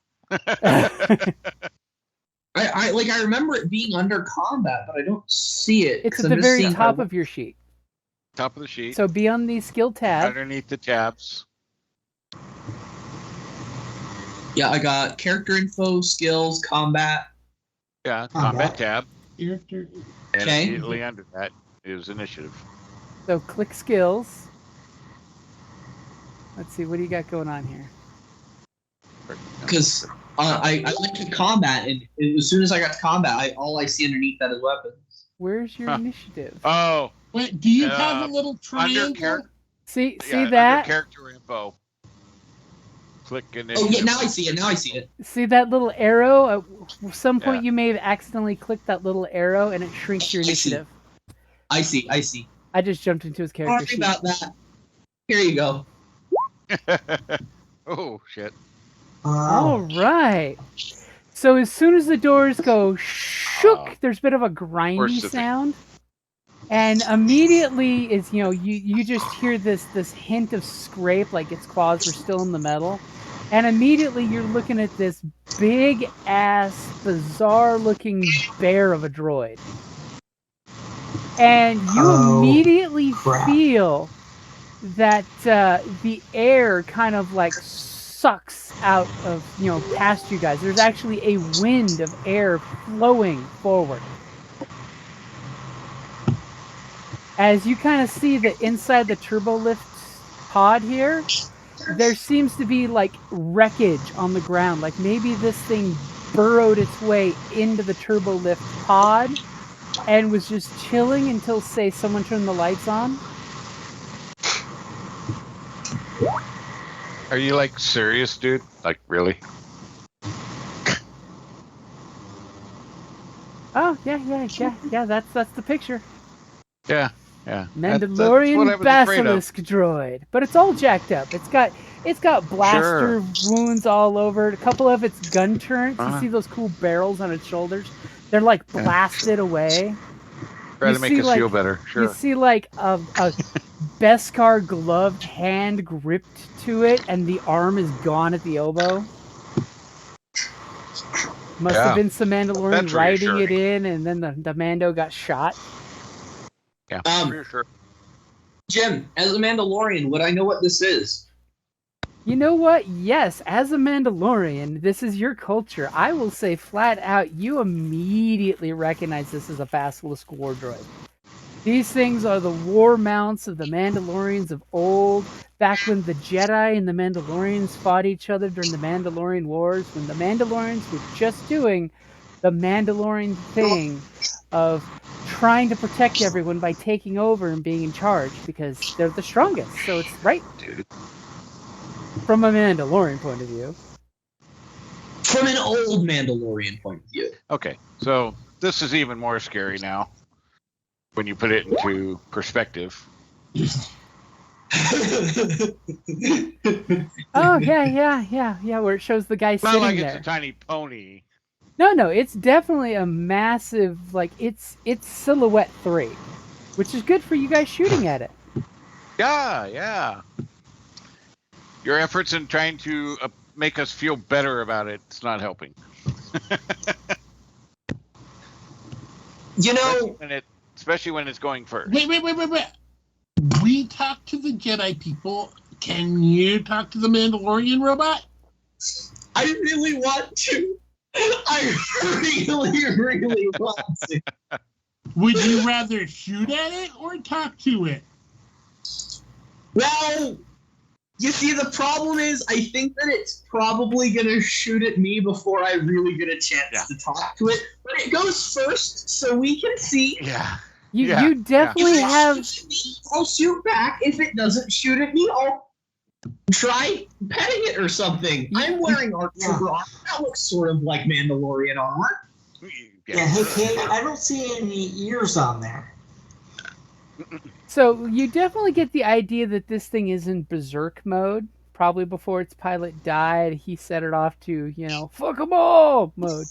I remember it being under combat, but I don't see it. It's 'cause at I'm the just very seeing top my- of your sheet. Top of the sheet. So be on the skill tab. Underneath the tabs. Yeah, I got character info, skills, combat. Yeah, Combat. combat tab. Character. And Okay. immediately under that is initiative. So click skills. Let's see, what do you got going on here? Because I went to combat, and as soon as I got to combat, all I see underneath that is weapons. Where's your Huh. initiative? Oh, Wait, do you have a little triangle? See Under that? character info. Click and then. Oh yeah, now I see it. See that little arrow? At some point, Yeah. you may have accidentally clicked that little arrow, and it shrinks your I see. initiative. I see. I just jumped into his character Sorry sheet. about that. Here you go. Oh shit! All Wow. right. So as soon as the doors go shook, there's a bit of a grindy Where's the thing? sound, and immediately it's you just hear this hint of scrape, like its claws were still in the metal, and immediately you're looking at this big ass, bizarre looking bear of a droid, and you immediately crap. feel that the air kind of like sucks out of, past you guys. There's actually a wind of air flowing forward. As you kind of see that inside the turbolift pod here, there seems to be like wreckage on the ground. Like maybe this thing burrowed its way into the turbolift pod and was just chilling until, say, someone turned the lights on. Are you like serious, dude? Like really? Oh, yeah, that's the picture. Yeah. Mandalorian what I was afraid of. basilisk droid. But it's all jacked up. It's got blaster wounds all over it. A couple of its gun turrets. You see those cool barrels on its shoulders? They're like blasted away. Try You to make see, us like- feel better. Sure. You see like a Beskar gloved hand gripped to it, and the arm is gone at the elbow. Must have been some Mandalorian That's riding it reassuring. in, and then the Mando got shot. Yeah. Sure. Jim, as a Mandalorian, would I know what this is? You know what? Yes, as a Mandalorian, this is your culture. I will say flat out, you immediately recognize this as a Basilisk war droid. These things are the war mounts of the Mandalorians of old, back when the Jedi and the Mandalorians fought each other during the Mandalorian Wars, when the Mandalorians were just doing the Mandalorian thing of trying to protect everyone by taking over and being in charge, because they're the strongest. So it's right, Dude. from a Mandalorian point of view. From an old Mandalorian point of view. Okay, so this is even more scary now when you put it into perspective. Oh yeah, where it shows the guy It's not sitting like there. it's a tiny pony. No, it's definitely a massive, like it's Silhouette 3, which is good for you guys shooting at it. Yeah. Your efforts in trying to make us feel better about it's not helping. You know, Especially when it's going first. Wait. We talked to the Jedi people. Can you talk to the Mandalorian robot? I really want to. I really want to. Would you rather shoot at it or talk to it? Well, you see, the problem is, I think that it's probably going to shoot at me before I really get a chance to talk to it. But it goes first, so we can see. Yeah. You definitely If it have. shoots at me, I'll shoot back. If it doesn't shoot at me, I'll try petting it or something. I'm wearing armor. That looks sort of like Mandalorian armor. Yeah, hey kid, I don't see any ears on there. So you definitely get the idea that this thing is in berserk mode. Probably before its pilot died, he set it off to, fuck 'em all mode.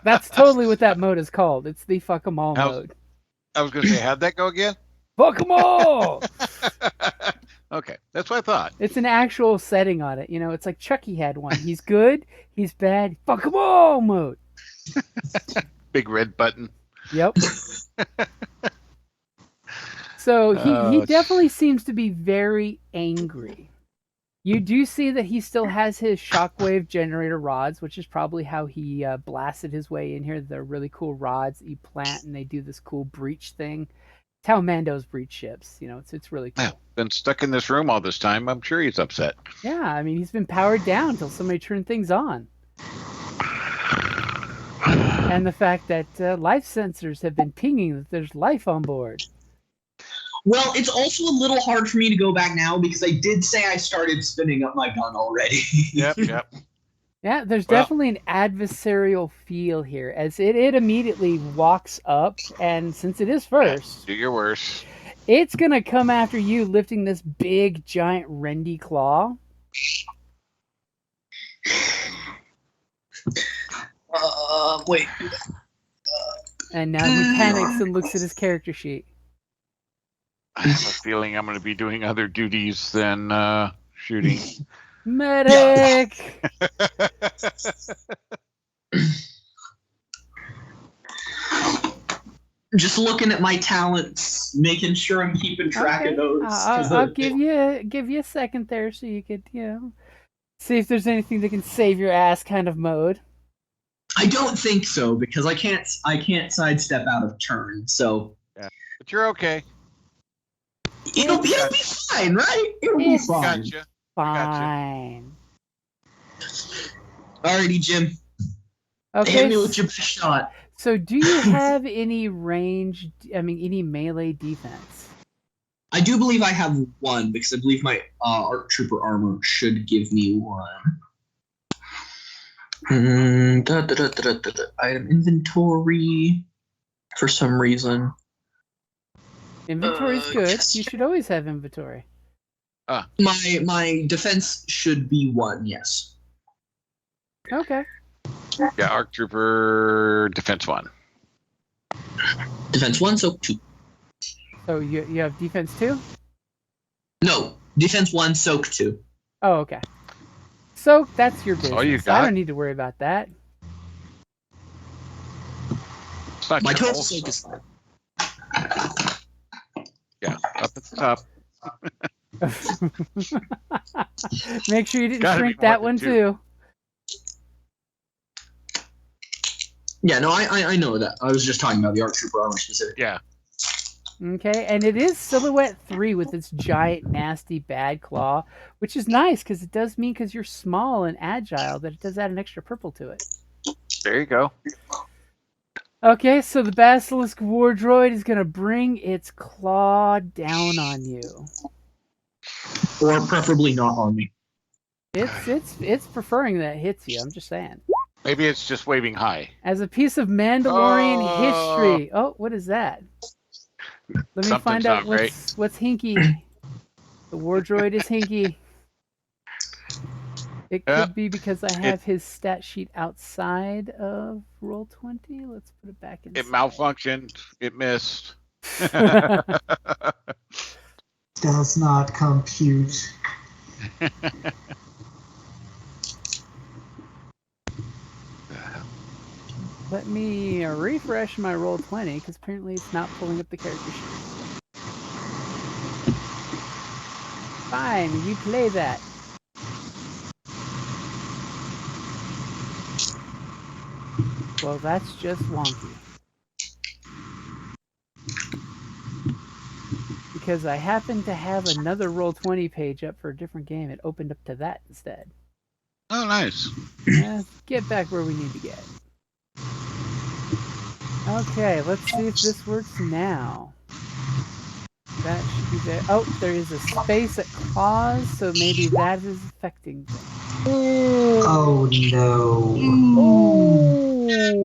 That's totally what that mode is called. It's the fuck 'em all mode. I was going to say, how'd that go again? Fuck 'em all! Okay, that's what I thought. It's an actual setting on it. It's like Chucky had one. He's good, he's bad, fuck 'em all mode. Big red button. Yep. So he definitely seems to be very angry. You do see that he still has his shockwave generator rods, which is probably how he blasted his way in here. They're really cool rods that you plant, and they do this cool breach thing. It's how Mando's breach ships. It's really cool. Been stuck in this room all this time. I'm sure he's upset. Yeah, I mean, he's been powered down until somebody turned things on. And the fact that life sensors have been pinging that there's life on board. Well, it's also a little hard for me to go back now because I did say I started spinning up my gun already. Yep. Yeah, there's Well- definitely an adversarial feel here, as it immediately walks up, and since it is first, Do your worst. it's gonna come after you, lifting this big, giant, rendy claw. Wait. And now he panics and looks at his character sheet. I have a feeling I'm going to be doing other duties than shooting. Medic! Just looking at my talents, making sure I'm keeping track Okay. of those. 'cause I'll the- give you a second there so you could, see if there's anything that can save your ass kind of mode. I don't think so because I can't sidestep out of turn. So But you're okay. it'll be fine, right? It'll be It's- fine. Gotcha. Fine. Alrighty, Jim. Okay. Hit me with your best shot. So do you have any any melee defense? I do believe I have one because I believe my ARC Trooper armor should give me one. Item inventory. For some reason. Inventory's good. yes. You should always have inventory. My defense should be one, yes. Okay. Yeah, ARC Trooper Defense 1. Defense one, so 2. So you have defense 2? No, defense 1, soak 2. Oh, okay. So that's your business. all you I got? don't need to worry about that. It's not My your total whole soak is stuff. Yeah, up at the top. Make sure you didn't Gotta be shrink more that than one 2. too. Yeah, no, I know that. I was just talking about the ARC Trooper armor specific. Yeah. Okay, and it is Silhouette 3 with its giant, nasty, bad claw, which is nice because it does mean because you're small and agile that it does add an extra purple to it. There you go. Okay, so the Basilisk War Droid is going to bring its claw down on you. Or preferably not on me. It's preferring that it hits you, I'm just saying. Maybe it's just waving high. As a piece of Mandalorian Oh. history. Oh, what is that? Let me Something's find out not right. what's Hinky. The War Droid is Hinky. It could be because I have his stat sheet outside of Roll20. Let's put it back in. It malfunctioned. It missed. Does not compute. Let me refresh my Roll20 because apparently it's not pulling up the character sheet. Fine, you play that. Well, that's just wonky. Because I happen to have another Roll20 page up for a different game. It opened up to that instead. Oh, nice. Let's get back where we need to get. Okay, let's see if this works now. That should be there. Oh, there is a space at claws, so maybe that is affecting things. Oh no. Oh!